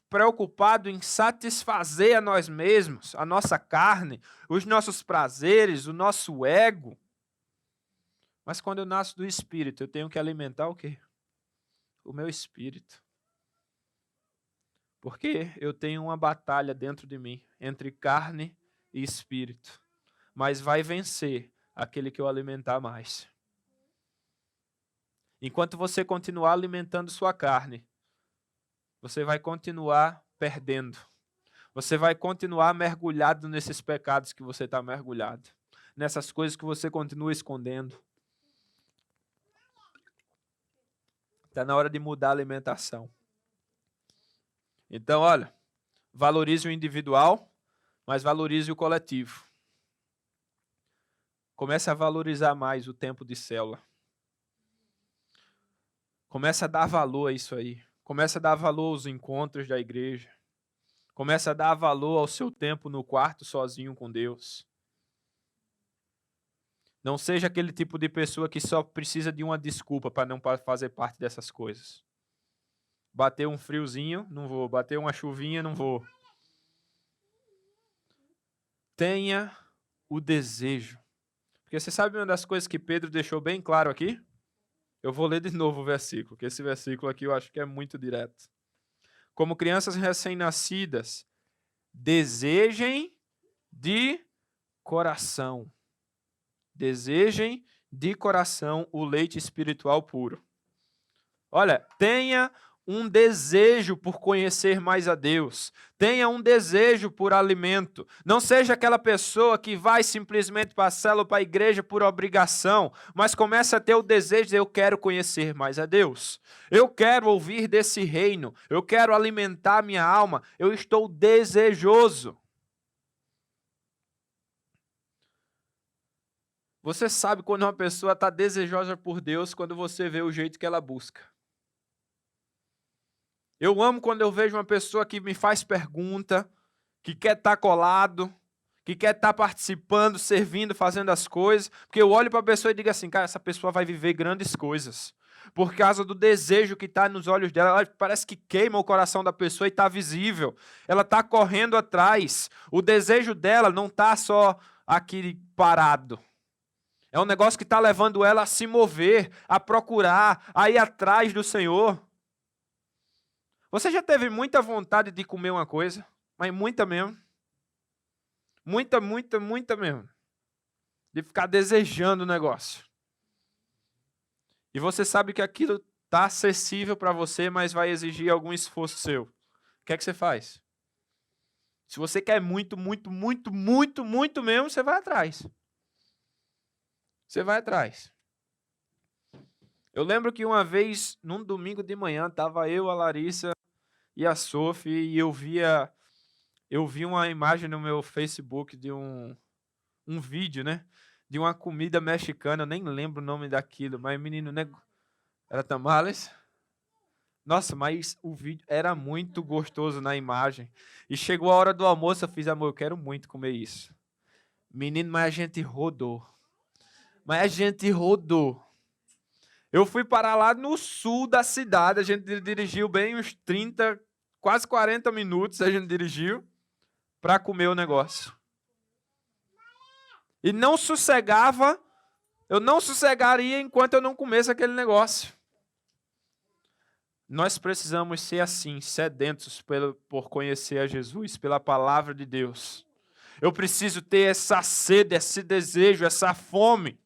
preocupado em satisfazer a nós mesmos, a nossa carne, os nossos prazeres, o nosso ego. Mas quando eu nasço do Espírito, eu tenho que alimentar o quê? O meu espírito. Porque eu tenho uma batalha dentro de mim, entre carne e espírito. Mas vai vencer aquele que eu alimentar mais. Enquanto você continuar alimentando sua carne, você vai continuar perdendo. Você vai continuar mergulhado nesses pecados que você está mergulhado. Nessas coisas que você continua escondendo. Está na hora de mudar a alimentação. Então, olha, valorize o individual, mas valorize o coletivo. Comece a valorizar mais o tempo de célula. Comece a dar valor a isso aí. Comece a dar valor aos encontros da igreja. Comece a dar valor ao seu tempo no quarto sozinho com Deus. Não seja aquele tipo de pessoa que só precisa de uma desculpa para não fazer parte dessas coisas. Bateu um friozinho, não vou. Bateu uma chuvinha, não vou. Tenha o desejo. Porque você sabe uma das coisas que Pedro deixou bem claro aqui? Eu vou ler de novo o versículo, porque esse versículo aqui eu acho que é muito direto. Como crianças recém-nascidas, desejem de coração. Desejem de coração o leite espiritual puro. Olha, tenha um desejo por conhecer mais a Deus. Tenha um desejo por alimento. Não seja aquela pessoa que vai simplesmente para a célula, para a igreja por obrigação, mas comece a ter o desejo de eu quero conhecer mais a Deus. Eu quero ouvir desse reino. Eu quero alimentar minha alma. Eu estou desejoso. Você sabe quando uma pessoa está desejosa por Deus quando você vê o jeito que ela busca. Eu amo quando eu vejo uma pessoa que me faz pergunta, que quer estar colado, que quer estar participando, servindo, fazendo as coisas, porque eu olho para a pessoa e digo assim, cara, essa pessoa vai viver grandes coisas. Por causa do desejo que está nos olhos dela, ela parece que queima o coração da pessoa e está visível. Ela está correndo atrás. O desejo dela não está só aqui parado. É um negócio que está levando ela a se mover, a procurar, a ir atrás do Senhor. Você já teve muita vontade de comer uma coisa? Mas muita mesmo. Muita mesmo. De ficar desejando o negócio. E você sabe que aquilo está acessível para você, mas vai exigir algum esforço seu. O que é que você faz? Se você quer muito mesmo, você vai atrás. Você vai atrás. Eu lembro que uma vez, num domingo de manhã, estava eu, a Larissa e a Sophie, e eu vi uma imagem no meu Facebook de um vídeo, né? De uma comida mexicana, eu nem lembro o nome daquilo, mas menino, né? Era tamales? Nossa, mas o vídeo era muito gostoso na imagem. E chegou a hora do almoço, eu fiz, amor, eu quero muito comer isso. Menino, mas a gente rodou. Eu fui parar lá no sul da cidade, a gente dirigiu bem uns 30, quase 40 minutos a gente dirigiu. para comer o negócio. E não sossegava, eu não sossegaria enquanto eu não comesse aquele negócio. Nós precisamos ser assim, sedentos por conhecer a Jesus, pela palavra de Deus. Eu preciso ter essa sede, esse desejo, essa fome.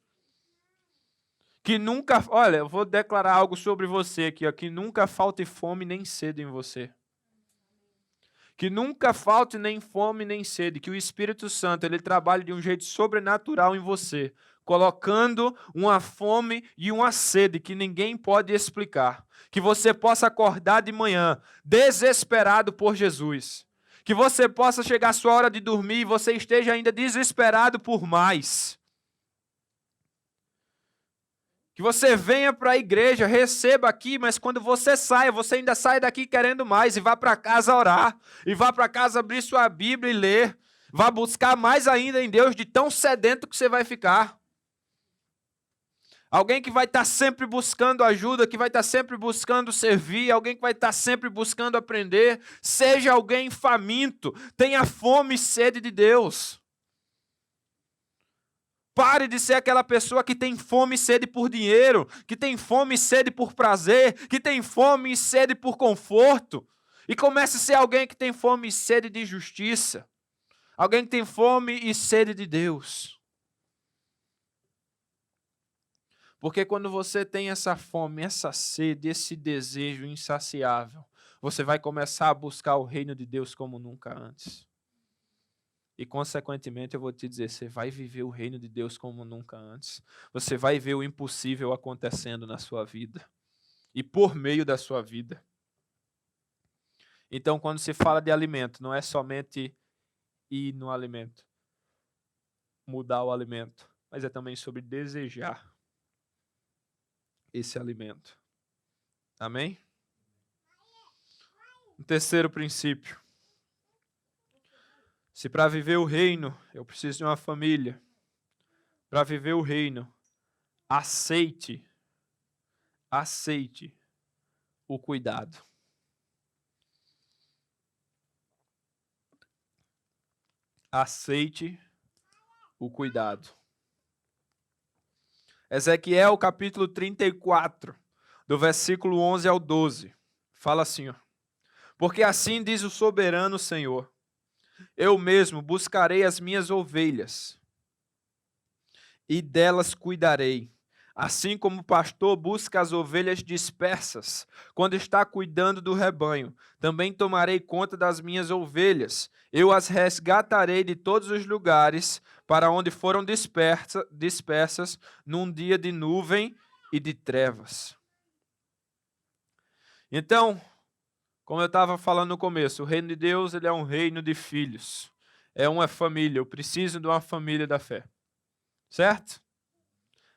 Que nunca, olha, eu vou declarar algo sobre você aqui, ó, que nunca falte fome nem sede em você. Que nunca falte nem fome nem sede, que o Espírito Santo ele trabalhe de um jeito sobrenatural em você, colocando uma fome e uma sede que ninguém pode explicar. Que você possa acordar de manhã desesperado por Jesus. Que você possa chegar à sua hora de dormir e você esteja ainda desesperado por mais. Que você venha para a igreja, receba aqui, mas quando você saia, você ainda sai daqui querendo mais e vá para casa orar, e vá para casa abrir sua Bíblia e ler. Vá buscar mais ainda em Deus de tão sedento que você vai ficar. Alguém que vai estar sempre buscando ajuda, que vai estar sempre buscando servir, alguém que vai estar sempre buscando aprender. Seja alguém faminto, tenha fome e sede de Deus. Pare de ser aquela pessoa que tem fome e sede por dinheiro, que tem fome e sede por prazer, que tem fome e sede por conforto. E comece a ser alguém que tem fome e sede de justiça. Alguém que tem fome e sede de Deus. Porque quando você tem essa fome, essa sede, esse desejo insaciável, você vai começar a buscar o reino de Deus como nunca antes. E, consequentemente, eu vou te dizer, você vai viver o reino de Deus como nunca antes. Você vai ver o impossível acontecendo na sua vida. E por meio da sua vida. Então, quando se fala de alimento, não é somente ir no alimento, mudar o alimento, mas é também sobre desejar esse alimento. Amém? Um terceiro princípio. Se para viver o reino, eu preciso de uma família. Para viver o reino, aceite o cuidado. Aceite o cuidado. Ezequiel capítulo 34, do versículo 11 ao 12, fala assim, ó. Porque assim diz o soberano Senhor, eu mesmo buscarei as minhas ovelhas, e delas cuidarei. Assim como o pastor busca as ovelhas dispersas, quando está cuidando do rebanho, também tomarei conta das minhas ovelhas. Eu as resgatarei de todos os lugares para onde foram dispersas num dia de nuvem e de trevas. Então, como eu estava falando no começo, o reino de Deus ele é um reino de filhos. É uma família. Eu preciso de uma família da fé. Certo?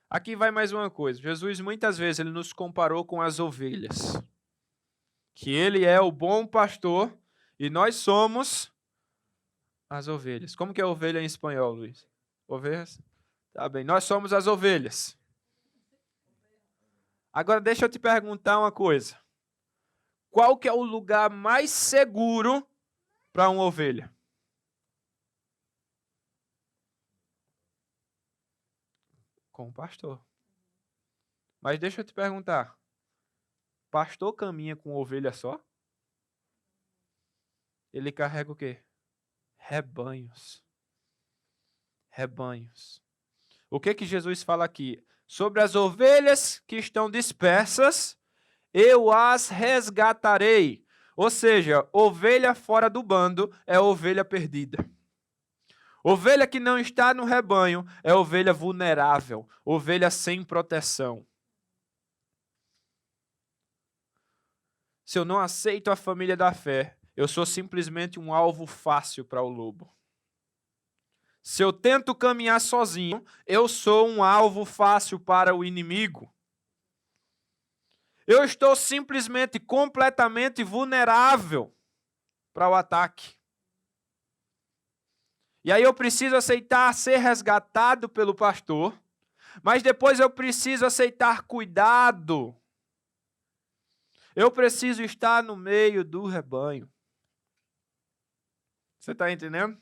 Aqui vai mais uma coisa. Jesus muitas vezes ele nos comparou com as ovelhas. Que ele é o bom pastor e nós somos as ovelhas. Como que é ovelha em espanhol, Luiz? Ovelhas? Tá bem. Nós somos as ovelhas. Agora deixa eu te perguntar uma coisa. Qual que é o lugar mais seguro para uma ovelha? Com o pastor. Mas deixa eu te perguntar. Pastor caminha com ovelha só? Ele carrega o quê? Rebanhos. Rebanhos. O que que Jesus fala aqui? Sobre as ovelhas que estão dispersas, eu as resgatarei. Ou seja, ovelha fora do bando é ovelha perdida. Ovelha que não está no rebanho é ovelha vulnerável, ovelha sem proteção. Se eu não aceito a família da fé, eu sou simplesmente um alvo fácil para o lobo. Se eu tento caminhar sozinho, eu sou um alvo fácil para o inimigo. Eu estou simplesmente completamente vulnerável para o ataque. E aí eu preciso aceitar ser resgatado pelo pastor, mas depois eu preciso aceitar cuidado. Eu preciso estar no meio do rebanho. Você está entendendo?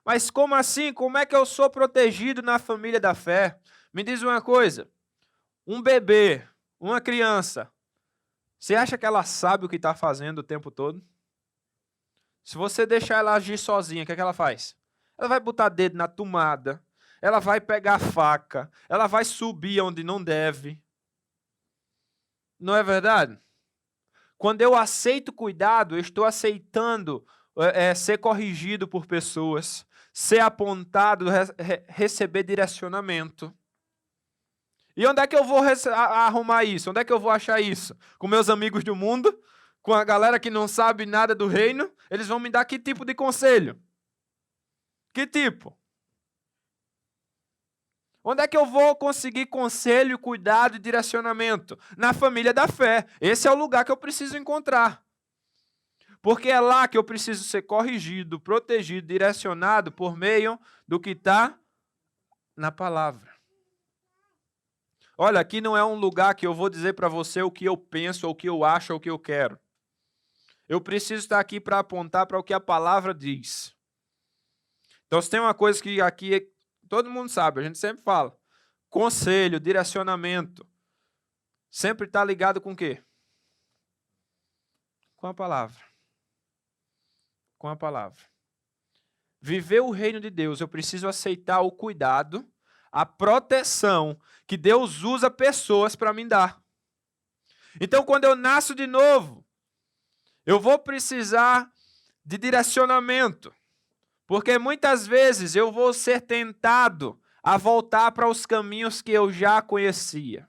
Mas como assim? Como é que eu sou protegido na família da fé? Me diz uma coisa. Um bebê, uma criança, você acha que ela sabe o que está fazendo o tempo todo? Se você deixar ela agir sozinha, o que é que ela faz? Ela vai botar dedo na tomada, ela vai pegar a faca, ela vai subir onde não deve. Não é verdade? Quando eu aceito cuidado, eu estou aceitando ser corrigido por pessoas, ser apontado, receber direcionamento. E onde é que eu vou arrumar isso? Onde é que eu vou achar isso? Com meus amigos do mundo? Com a galera que não sabe nada do reino? Eles vão me dar que tipo de conselho? Que tipo? Onde é que eu vou conseguir conselho, cuidado e direcionamento? Na família da fé. Esse é o lugar que eu preciso encontrar. Porque é lá que eu preciso ser corrigido, protegido, direcionado por meio do que está na palavra. Olha, aqui não é um lugar que eu vou dizer para você o que eu penso, ou o que eu acho, ou o que eu quero. Eu preciso estar aqui para apontar para o que a palavra diz. Então, se tem uma coisa que aqui todo mundo sabe, a gente sempre fala. Conselho, direcionamento. Sempre está ligado com o quê? Com a palavra. Com a palavra. Viver o reino de Deus, eu preciso aceitar o cuidado, a proteção que Deus usa pessoas para me dar. Então, quando eu nasço de novo, eu vou precisar de direcionamento, porque muitas vezes eu vou ser tentado a voltar para os caminhos que eu já conhecia.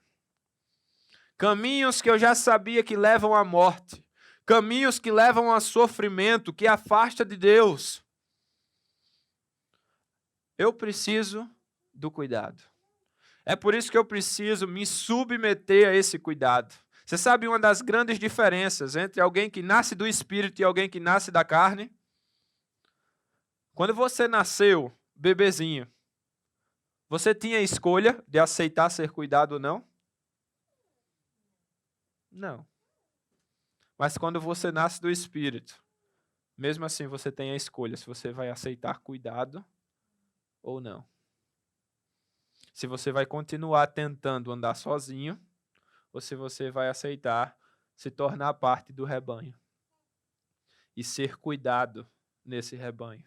Caminhos que eu já sabia que levam à morte. Caminhos que levam a sofrimento, que afasta de Deus. Eu preciso do cuidado. É por isso que eu preciso me submeter a esse cuidado. Você sabe uma das grandes diferenças entre alguém que nasce do Espírito e alguém que nasce da carne? Quando você nasceu, bebezinho, você tinha escolha de aceitar ser cuidado ou não? Não. Mas quando você nasce do Espírito, mesmo assim você tem a escolha se você vai aceitar cuidado ou não. Se você vai continuar tentando andar sozinho, ou se você vai aceitar se tornar parte do rebanho e ser cuidado nesse rebanho.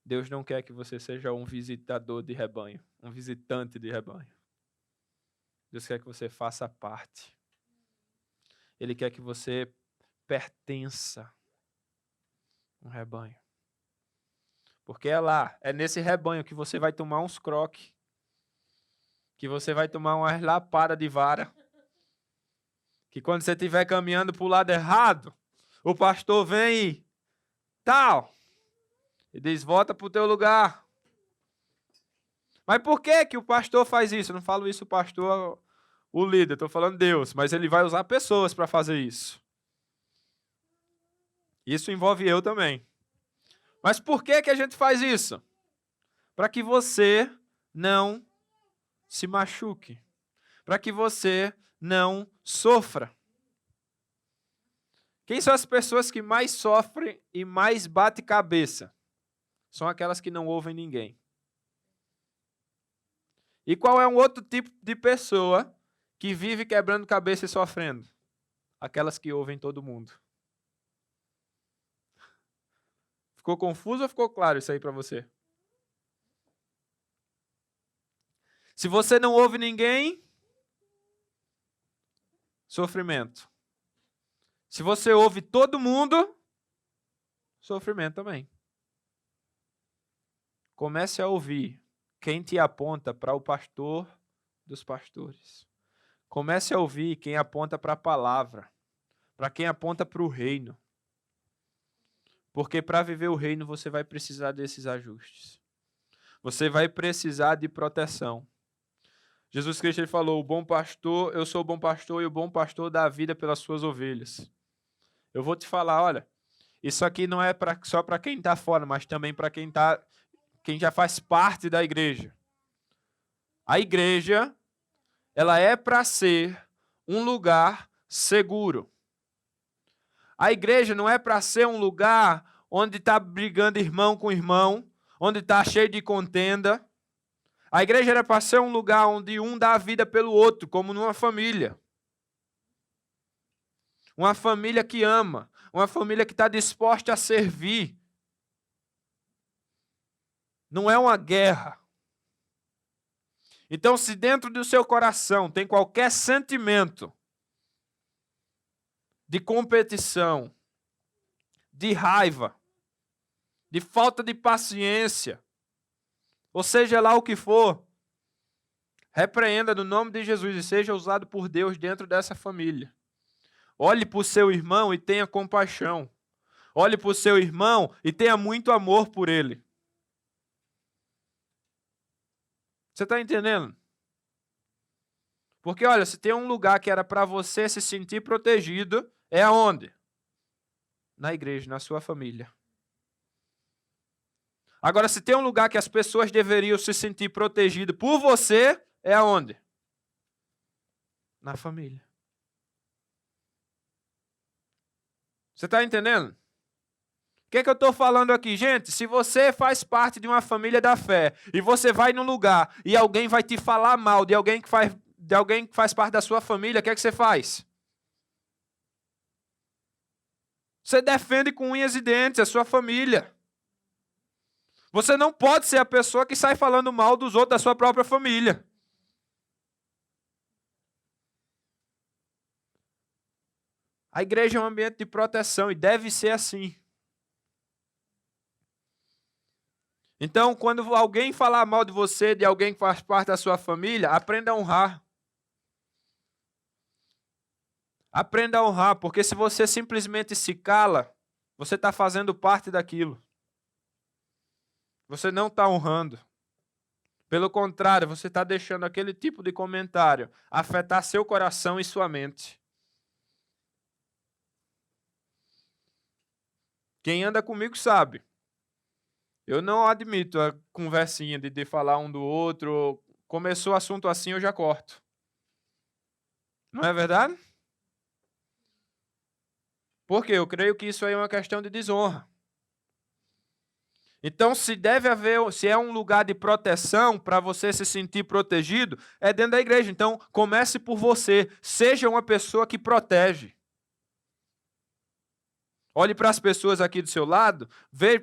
Deus não quer que você seja um visitador de rebanho, um visitante de rebanho. Deus quer que você faça parte. Ele quer que você pertença a um rebanho. Porque é lá, é nesse rebanho que você vai tomar uns croques, que você vai tomar umas lapadas de vara, que quando você estiver caminhando para o lado errado, o pastor vem e tal, e diz, volta para o teu lugar. Mas por que o pastor faz isso? Eu não falo isso o pastor, o líder, estou falando Deus, mas ele vai usar pessoas para fazer isso. Isso envolve eu também. Mas por que a gente faz isso? Para que você não se machuque. Para que você não sofra. Quem são as pessoas que mais sofrem e mais batem cabeça? São aquelas que não ouvem ninguém. E qual é um outro tipo de pessoa que vive quebrando cabeça e sofrendo? Aquelas que ouvem todo mundo. Ficou confuso ou ficou claro isso aí para você? Se você não ouve ninguém, sofrimento. Se você ouve todo mundo, sofrimento também. Comece a ouvir quem te aponta para o pastor dos pastores. Comece a ouvir quem aponta para a palavra, para quem aponta para o reino. Porque para viver o reino você vai precisar desses ajustes. Você vai precisar de proteção. Jesus Cristo ele falou, o bom pastor, eu sou o bom pastor e o bom pastor dá a vida pelas suas ovelhas. Eu vou te falar, olha, isso aqui não é só para quem está fora, mas também para quem já faz parte da igreja. A igreja, ela é para ser um lugar seguro. A igreja não é para ser um lugar onde está brigando irmão com irmão, onde está cheio de contenda. A igreja era para ser um lugar onde um dá a vida pelo outro, como numa família. Uma família que ama, uma família que está disposta a servir. Não é uma guerra. Então, se dentro do seu coração tem qualquer sentimento de competição, de raiva, de falta de paciência, ou seja lá o que for, repreenda no nome de Jesus e seja usado por Deus dentro dessa família. Olhe para o seu irmão e tenha compaixão. Olhe para o seu irmão e tenha muito amor por ele. Você está entendendo? Porque, olha, se tem um lugar que era para você se sentir protegido, é aonde? Na igreja, na sua família. Agora, se tem um lugar que as pessoas deveriam se sentir protegidas por você, é aonde? Na família. Você está entendendo? O que é que eu estou falando aqui? Gente, se você faz parte de uma família da fé e você vai num lugar e alguém vai te falar mal de alguém que faz parte da sua família, o que é que você faz? Você defende com unhas e dentes a sua família. Você não pode ser a pessoa que sai falando mal dos outros da sua própria família. A igreja é um ambiente de proteção e deve ser assim. Então, quando alguém falar mal de você, de alguém que faz parte da sua família, aprenda a honrar. Aprenda a honrar, porque se você simplesmente se cala, você está fazendo parte daquilo. Você não está honrando. Pelo contrário, você está deixando aquele tipo de comentário afetar seu coração e sua mente. Quem anda comigo sabe. Eu não admito a conversinha de falar um do outro. Começou o assunto assim, eu já corto. Não é verdade? Porque eu creio que isso aí é uma questão de desonra. Então, se é um lugar de proteção para você se sentir protegido, é dentro da igreja. Então, comece por você. Seja uma pessoa que protege. Olhe para as pessoas aqui do seu lado,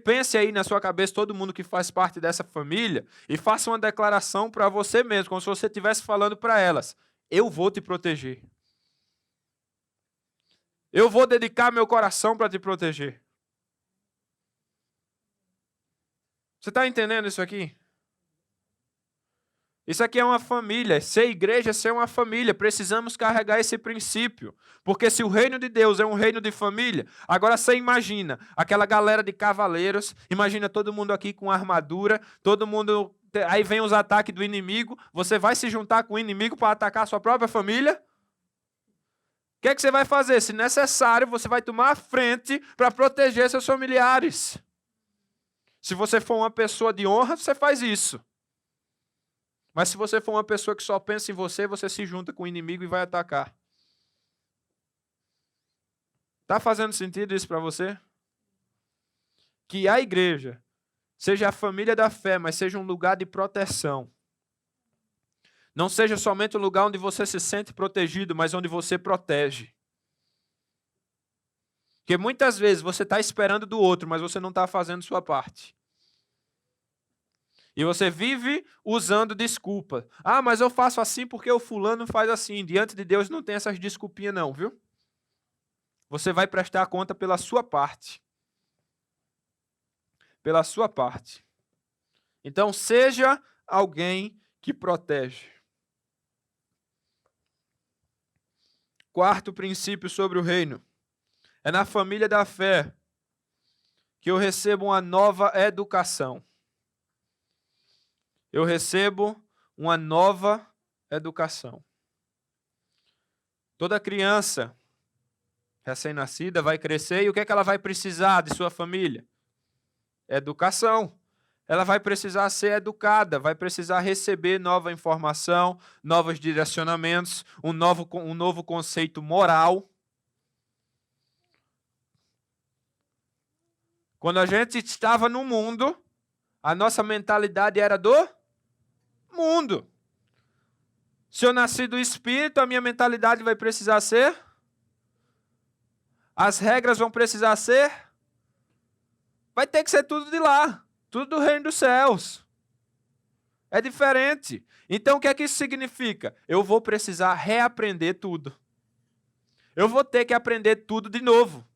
pense aí na sua cabeça todo mundo que faz parte dessa família e faça uma declaração para você mesmo, como se você estivesse falando para elas: eu vou te proteger. Eu vou dedicar meu coração para te proteger. Você está entendendo isso aqui? Isso aqui é uma família. Ser igreja é ser uma família. Precisamos carregar esse princípio. Porque se o reino de Deus é um reino de família, agora você imagina aquela galera de cavaleiros, imagina todo mundo aqui com armadura, todo mundo... Aí vem os ataques do inimigo, você vai se juntar com o inimigo para atacar a sua própria família? O que é que você vai fazer? Se necessário, você vai tomar a frente para proteger seus familiares. Se você for uma pessoa de honra, você faz isso. Mas se você for uma pessoa que só pensa em você, você se junta com o inimigo e vai atacar. Está fazendo sentido isso para você? Que a igreja seja a família da fé, mas seja um lugar de proteção. Não seja somente um lugar onde você se sente protegido, mas onde você protege. Porque muitas vezes você está esperando do outro, mas você não está fazendo sua parte. E você vive usando desculpa. Ah, mas eu faço assim porque o fulano faz assim. Diante de Deus não tem essas desculpinhas não, viu? Você vai prestar conta pela sua parte. Pela sua parte. Então, seja alguém que protege. Quarto princípio sobre o reino. É na família da fé que eu recebo uma nova educação. Eu recebo uma nova educação. Toda criança recém-nascida vai crescer e o que é que ela vai precisar de sua família? Educação. Ela vai precisar ser educada, vai precisar receber nova informação, novos direcionamentos, um novo conceito moral. Quando a gente estava no mundo, a nossa mentalidade era do mundo. Se eu nasci do Espírito, a minha mentalidade vai precisar ser? As regras vão precisar ser? Vai ter que ser tudo de lá. Tudo do reino dos céus. É diferente. Então, o que é que isso significa? Eu vou precisar reaprender tudo. Eu vou ter que aprender tudo de novo.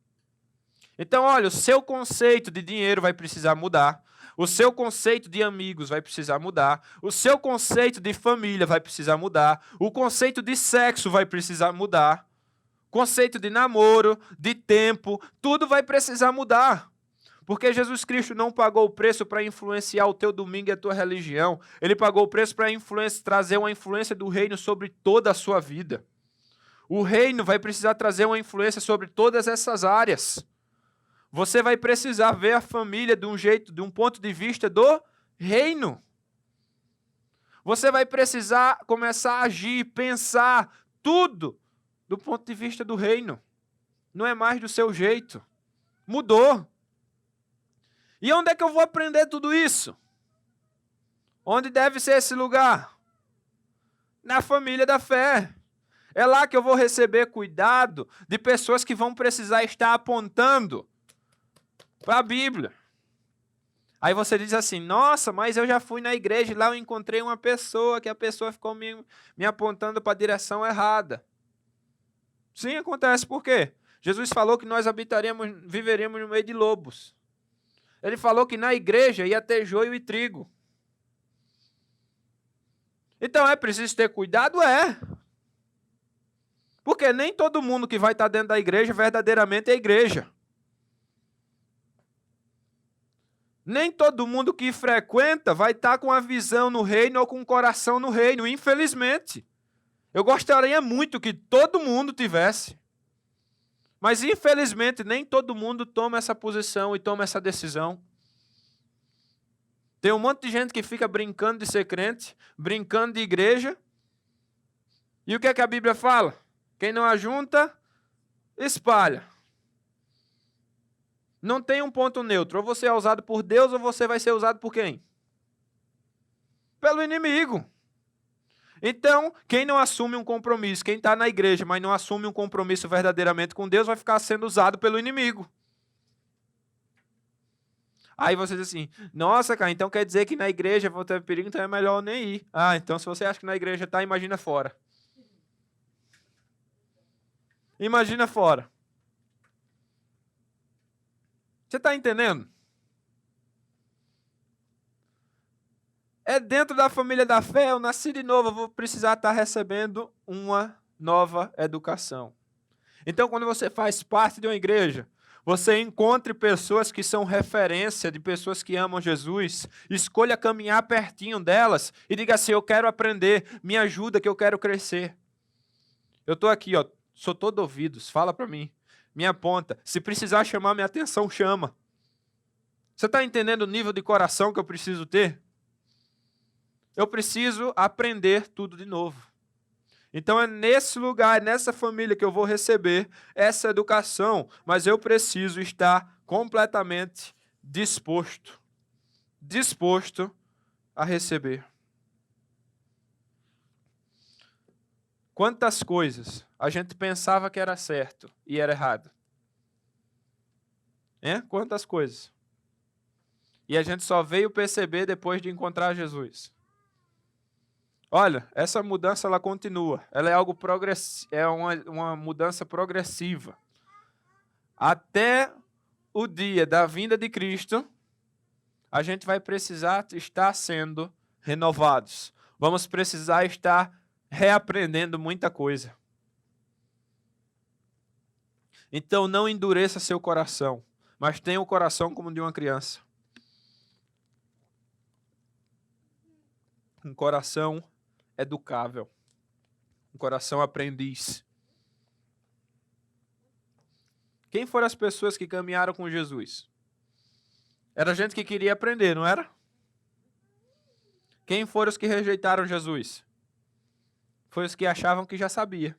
Então, olha, o seu conceito de dinheiro vai precisar mudar. O seu conceito de amigos vai precisar mudar. O seu conceito de família vai precisar mudar. O conceito de sexo vai precisar mudar. O conceito de namoro, de tempo, tudo vai precisar mudar. Porque Jesus Cristo não pagou o preço para influenciar o teu domingo e a tua religião. Ele pagou o preço para trazer uma influência do reino sobre toda a sua vida. O reino vai precisar trazer uma influência sobre todas essas áreas. Você vai precisar ver a família de um ponto de vista do reino. Você vai precisar começar a agir, pensar tudo do ponto de vista do reino. Não é mais do seu jeito. Mudou. E onde é que eu vou aprender tudo isso? Onde deve ser esse lugar? Na família da fé. É lá que eu vou receber cuidado de pessoas que vão precisar estar apontando para a Bíblia. Aí você diz assim, nossa, mas eu já fui na igreja e lá eu encontrei uma pessoa que a pessoa ficou me apontando para a direção errada. Sim, acontece. Por quê? Jesus falou que nós viveríamos no meio de lobos. Ele falou que na igreja ia ter joio e trigo. Então é preciso ter cuidado? É. Porque nem todo mundo que vai estar dentro da igreja verdadeiramente é igreja. Nem todo mundo que frequenta vai estar com a visão no reino ou com o coração no reino, infelizmente. Eu gostaria muito que todo mundo tivesse. Mas, infelizmente, nem todo mundo toma essa posição e toma essa decisão. Tem um monte de gente que fica brincando de ser crente, brincando de igreja. E o que é que a Bíblia fala? Quem não ajunta, espalha. Não tem um ponto neutro. Ou você é usado por Deus ou você vai ser usado por quem? Pelo inimigo. Então, quem não assume um compromisso, quem está na igreja, mas não assume um compromisso verdadeiramente com Deus, vai ficar sendo usado pelo inimigo. Aí você diz assim, nossa, cara, então quer dizer que na igreja vou ter perigo, então é melhor nem ir. Ah, então se você acha que na igreja está, imagina fora. Imagina fora. Você está entendendo? É dentro da família da fé, eu nasci de novo, eu vou precisar estar recebendo uma nova educação. Então, quando você faz parte de uma igreja, você encontre pessoas que são referência de pessoas que amam Jesus, escolha caminhar pertinho delas e diga assim, eu quero aprender, me ajuda que eu quero crescer. Eu estou aqui, ó, sou todo ouvidos, fala para mim, me aponta. Se precisar chamar minha atenção, chama. Você está entendendo o nível de coração que eu preciso ter? Eu preciso aprender tudo de novo. Então é nesse lugar, nessa família que eu vou receber essa educação, mas eu preciso estar completamente disposto a receber. Quantas coisas a gente pensava que era certo e era errado? Quantas coisas? E a gente só veio perceber depois de encontrar Jesus. Olha, essa mudança ela continua. Ela é algo é uma mudança progressiva. Até o dia da vinda de Cristo, a gente vai precisar estar sendo renovados. Vamos precisar estar reaprendendo muita coisa. Então não endureça seu coração, mas tenha o coração como de uma criança. Um coração educável, um coração aprendiz. Quem foram as pessoas que caminharam com Jesus? Era gente que queria aprender, não era? Quem foram os que rejeitaram Jesus? Foi os que achavam que já sabia.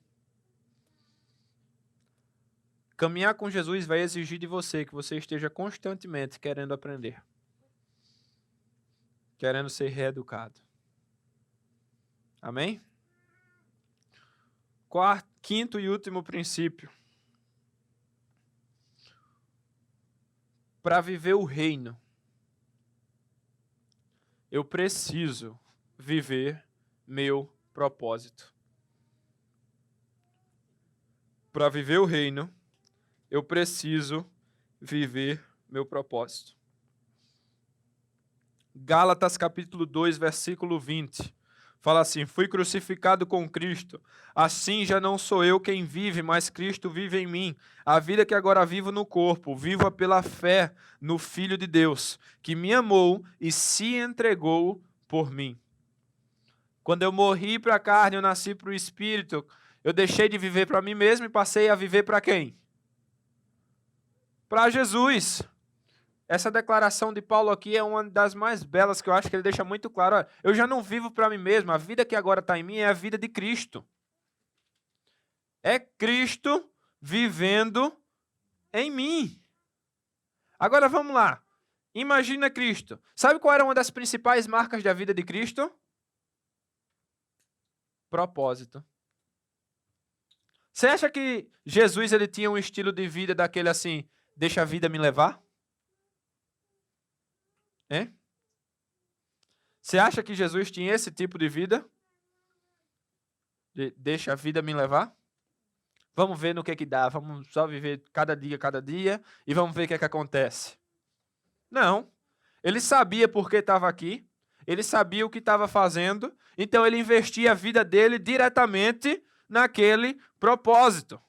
Caminhar com Jesus vai exigir de você que você esteja constantemente querendo aprender, querendo ser reeducado. Amém? Quinto e último princípio. Para viver o reino, eu preciso viver meu propósito. Para viver o reino, eu preciso viver meu propósito. Gálatas capítulo 2, versículo 20. Fala assim: fui crucificado com Cristo, assim já não sou eu quem vive, mas Cristo vive em mim. A vida que agora vivo no corpo, vivo-a pela fé no Filho de Deus, que me amou e se entregou por mim. Quando eu morri para a carne, eu nasci para o Espírito, eu deixei de viver para mim mesmo e passei a viver para quem? Para Jesus. Essa declaração de Paulo aqui é uma das mais belas, que eu acho que ele deixa muito claro. Olha, eu já não vivo para mim mesmo, a vida que agora está em mim é a vida de Cristo. É Cristo vivendo em mim. Agora vamos lá. Imagina Cristo. Sabe qual era uma das principais marcas da vida de Cristo? Propósito. Você acha que Jesus ele tinha um estilo de vida daquele assim, deixa a vida me levar? Hein? Você acha que Jesus tinha esse tipo de vida? Deixa a vida me levar? Vamos ver no que dá. Vamos só viver cada dia, e vamos ver o que acontece. Não. Ele sabia por que estava aqui. Ele sabia o que estava fazendo. Então ele investia a vida dele diretamente naquele propósito.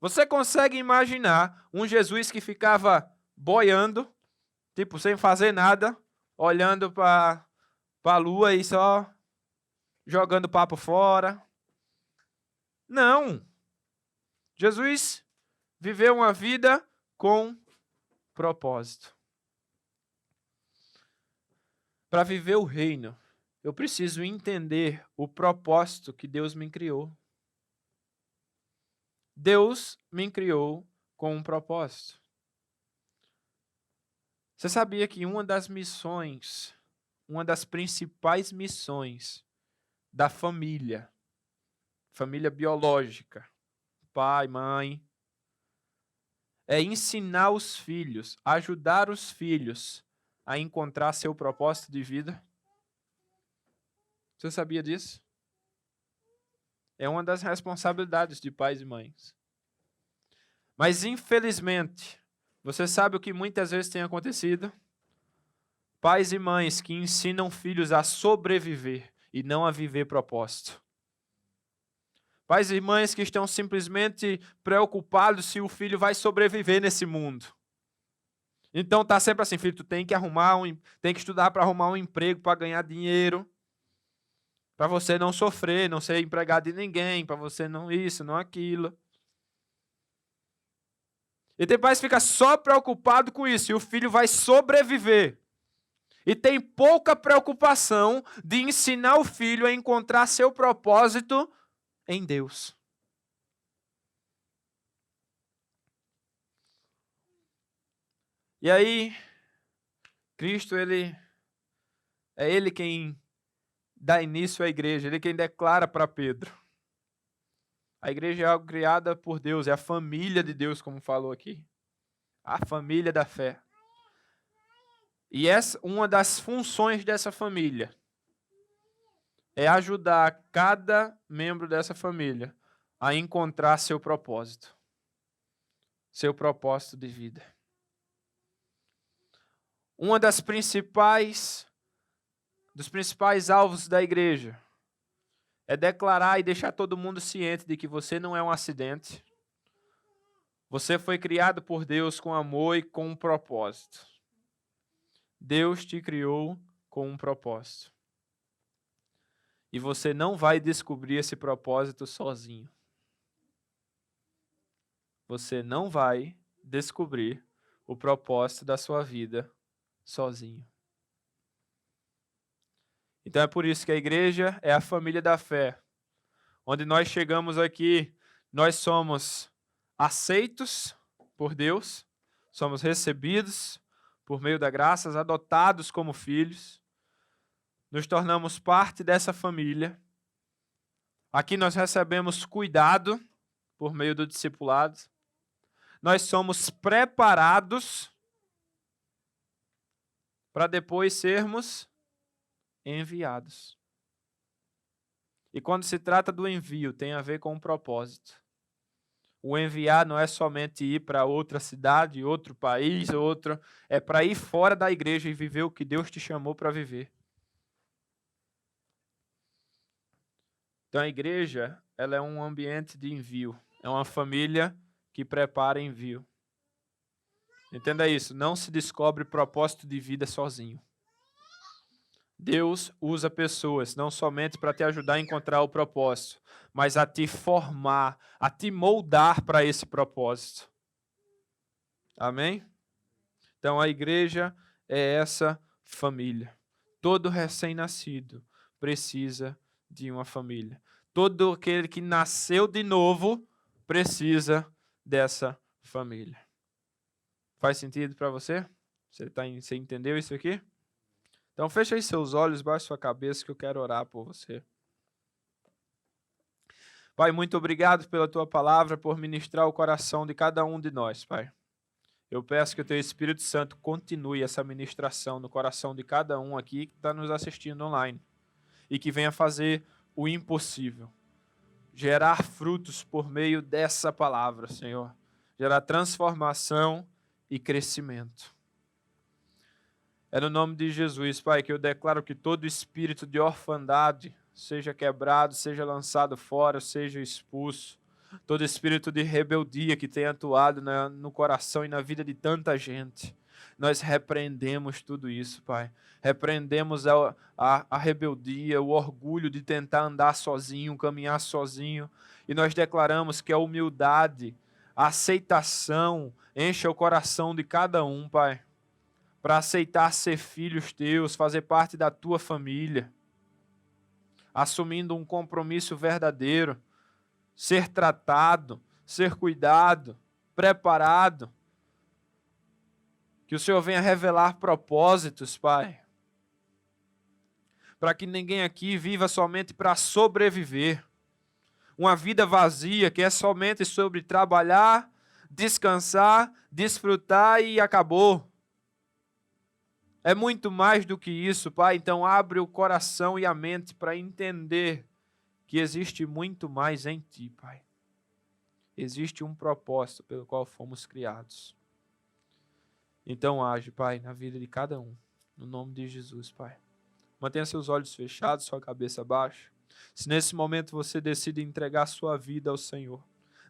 Você consegue imaginar um Jesus que ficava boiando, tipo, sem fazer nada, olhando para a lua e só jogando papo fora? Não. Jesus viveu uma vida com propósito. Para viver o reino, eu preciso entender o propósito que Deus me criou. Deus me criou com um propósito. Você sabia que uma das principais missões da família biológica, pai, mãe, é ensinar os filhos, ajudar os filhos a encontrar seu propósito de vida? Você sabia disso? É uma das responsabilidades de pais e mães. Mas, infelizmente, você sabe o que muitas vezes tem acontecido? Pais e mães que ensinam filhos a sobreviver e não a viver propósito. Pais e mães que estão simplesmente preocupados se o filho vai sobreviver nesse mundo. Então tá sempre assim, filho, tu tem que estudar para arrumar um emprego, para ganhar dinheiro, para você não sofrer, não ser empregado de ninguém, para você não isso, não aquilo. E tem pais que ficam só preocupados com isso, e o filho vai sobreviver. E tem pouca preocupação de ensinar o filho a encontrar seu propósito em Deus. E aí, Cristo, é Ele quem dá início à igreja, Ele quem declara para Pedro. A igreja é algo criada por Deus, é a família de Deus, como falou aqui. A família da fé. E uma das funções dessa família é ajudar cada membro dessa família a encontrar seu propósito de vida. Dos principais alvos da igreja é declarar e deixar todo mundo ciente de que você não é um acidente. Você foi criado por Deus com amor e com um propósito. Deus te criou com um propósito. E você não vai descobrir esse propósito sozinho. Você não vai descobrir o propósito da sua vida sozinho. Então é por isso que a igreja é a família da fé. Onde nós chegamos aqui, nós somos aceitos por Deus, somos recebidos por meio da graça, adotados como filhos, nos tornamos parte dessa família. Aqui nós recebemos cuidado por meio do discipulado. Nós somos preparados para depois sermos enviados. E quando se trata do envio, tem a ver com um propósito. O enviar não é somente ir para outra cidade, outro país, é para ir fora da igreja e viver o que Deus te chamou para viver. Então a igreja, ela é um ambiente de envio, é uma família que prepara envio. Entenda isso, não se descobre propósito de vida sozinho. Deus usa pessoas não somente para te ajudar a encontrar o propósito, mas a te formar, a te moldar para esse propósito. Amém? Então a igreja é essa família. Todo recém-nascido precisa de uma família. Todo aquele que nasceu de novo precisa dessa família. Faz sentido para você? Você entendeu isso aqui? Então feche aí seus olhos, baixe sua cabeça que eu quero orar por você. Pai, muito obrigado pela tua palavra, por ministrar o coração de cada um de nós, Pai. Eu peço que o teu Espírito Santo continue essa ministração no coração de cada um aqui que está nos assistindo online e que venha fazer o impossível, gerar frutos por meio dessa palavra, Senhor, gerar transformação e crescimento. É no nome de Jesus, Pai, que eu declaro que todo espírito de orfandade seja quebrado, seja lançado fora, seja expulso. Todo espírito de rebeldia que tem atuado no coração e na vida de tanta gente. Nós repreendemos tudo isso, Pai. Repreendemos a rebeldia, o orgulho de tentar andar sozinho, caminhar sozinho. E nós declaramos que a humildade, a aceitação, encha o coração de cada um, Pai, para aceitar ser filhos teus, fazer parte da tua família, assumindo um compromisso verdadeiro, ser tratado, ser cuidado, preparado. Que o Senhor venha revelar propósitos, Pai, para que ninguém aqui viva somente para sobreviver. Uma vida vazia que é somente sobre trabalhar, descansar, desfrutar e acabou. É muito mais do que isso, Pai. Então abre o coração e a mente para entender que existe muito mais em Ti, Pai. Existe um propósito pelo qual fomos criados. Então age, Pai, na vida de cada um. No nome de Jesus, Pai. Mantenha seus olhos fechados, sua cabeça baixa. Se nesse momento você decide entregar sua vida ao Senhor,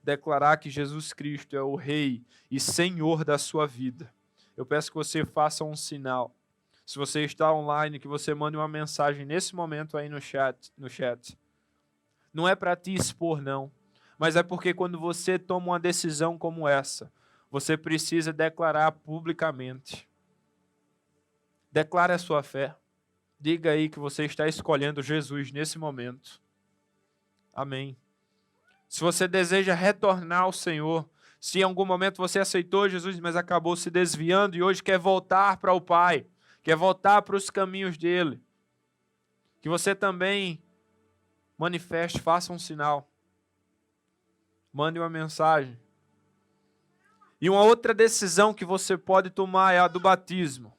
declarar que Jesus Cristo é o Rei e Senhor da sua vida, eu peço que você faça um sinal. Se você está online, que você mande uma mensagem nesse momento aí no chat. Não é para te expor, não. Mas é porque quando você toma uma decisão como essa, você precisa declarar publicamente. Declare a sua fé. Diga aí que você está escolhendo Jesus nesse momento. Amém. Se você deseja retornar ao Senhor, se em algum momento você aceitou Jesus, mas acabou se desviando e hoje quer voltar para o Pai, quer voltar para os caminhos dele, que você também manifeste, faça um sinal, mande uma mensagem. E uma outra decisão que você pode tomar é a do batismo,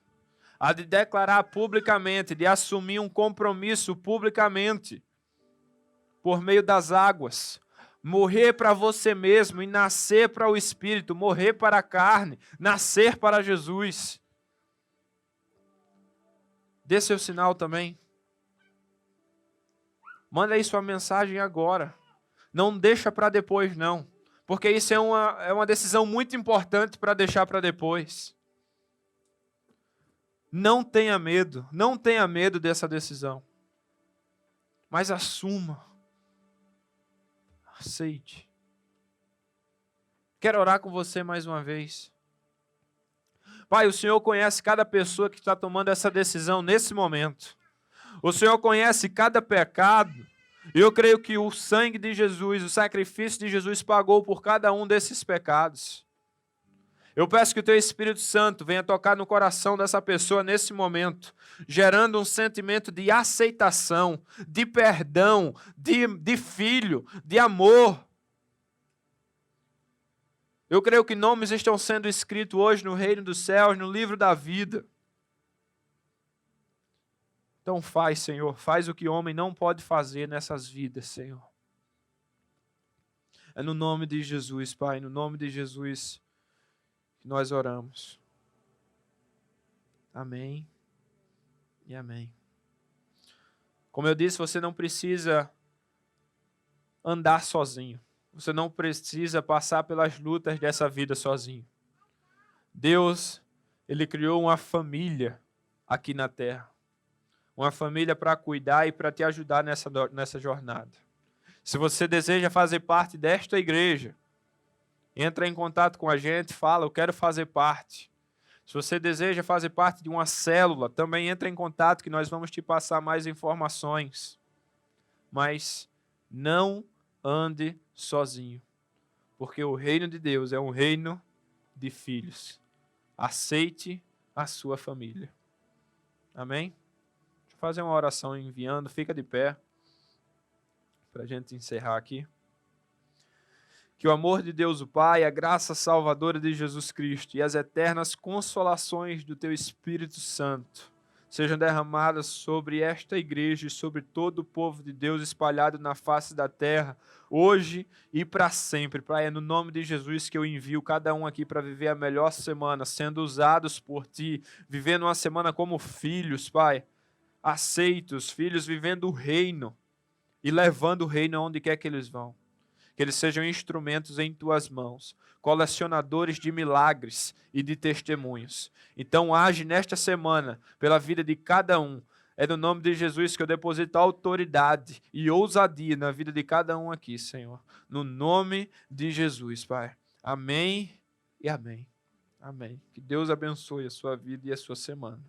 a de declarar publicamente, de assumir um compromisso publicamente, por meio das águas, morrer para você mesmo e nascer para o Espírito, morrer para a carne, nascer para Jesus. Dê seu sinal também. Manda aí sua mensagem agora. Não deixa para depois, não. Porque isso é uma decisão muito importante para deixar para depois. Não tenha medo dessa decisão. Mas assuma. Aceite. Quero orar com você mais uma vez. Pai, o Senhor conhece cada pessoa que está tomando essa decisão nesse momento. O Senhor conhece cada pecado, E eu creio que o sangue de Jesus, o sacrifício de Jesus pagou por cada um desses pecados. Eu peço que o Teu Espírito Santo venha tocar no coração dessa pessoa nesse momento, gerando um sentimento de aceitação, de perdão, de filho, de amor. Eu creio que nomes estão sendo escritos hoje no reino dos céus, no livro da vida. Então faz, Senhor, faz o que homem não pode fazer nessas vidas, Senhor. É no nome de Jesus, Pai, no nome de Jesus que nós oramos. Amém e amém. Como eu disse, você não precisa andar sozinho. Você não precisa passar pelas lutas dessa vida sozinho. Deus, Ele criou uma família aqui na terra. Uma família para cuidar e para te ajudar nessa jornada. Se você deseja fazer parte desta igreja, entra em contato com a gente, fala, eu quero fazer parte. Se você deseja fazer parte de uma célula, também entra em contato que nós vamos te passar mais informações. Mas não ande sozinho, porque o reino de Deus é um reino de filhos. Aceite a sua família. Amém? Deixa eu fazer uma oração enviando, fica de pé, para a gente encerrar aqui. Que o amor de Deus o Pai, a graça salvadora de Jesus Cristo e as eternas consolações do Teu Espírito Santo sejam derramadas sobre esta igreja e sobre todo o povo de Deus espalhado na face da terra, hoje e para sempre. Pai, é no nome de Jesus que eu envio cada um aqui para viver a melhor semana, sendo usados por Ti, vivendo uma semana como filhos, Pai, aceitos, filhos vivendo o reino e levando o reino aonde quer que eles vão. Que eles sejam instrumentos em Tuas mãos, colecionadores de milagres e de testemunhos. Então age nesta semana pela vida de cada um. É no nome de Jesus que eu deposito autoridade e ousadia na vida de cada um aqui, Senhor. No nome de Jesus, Pai. Amém e amém. Amém. Que Deus abençoe a sua vida e a sua semana.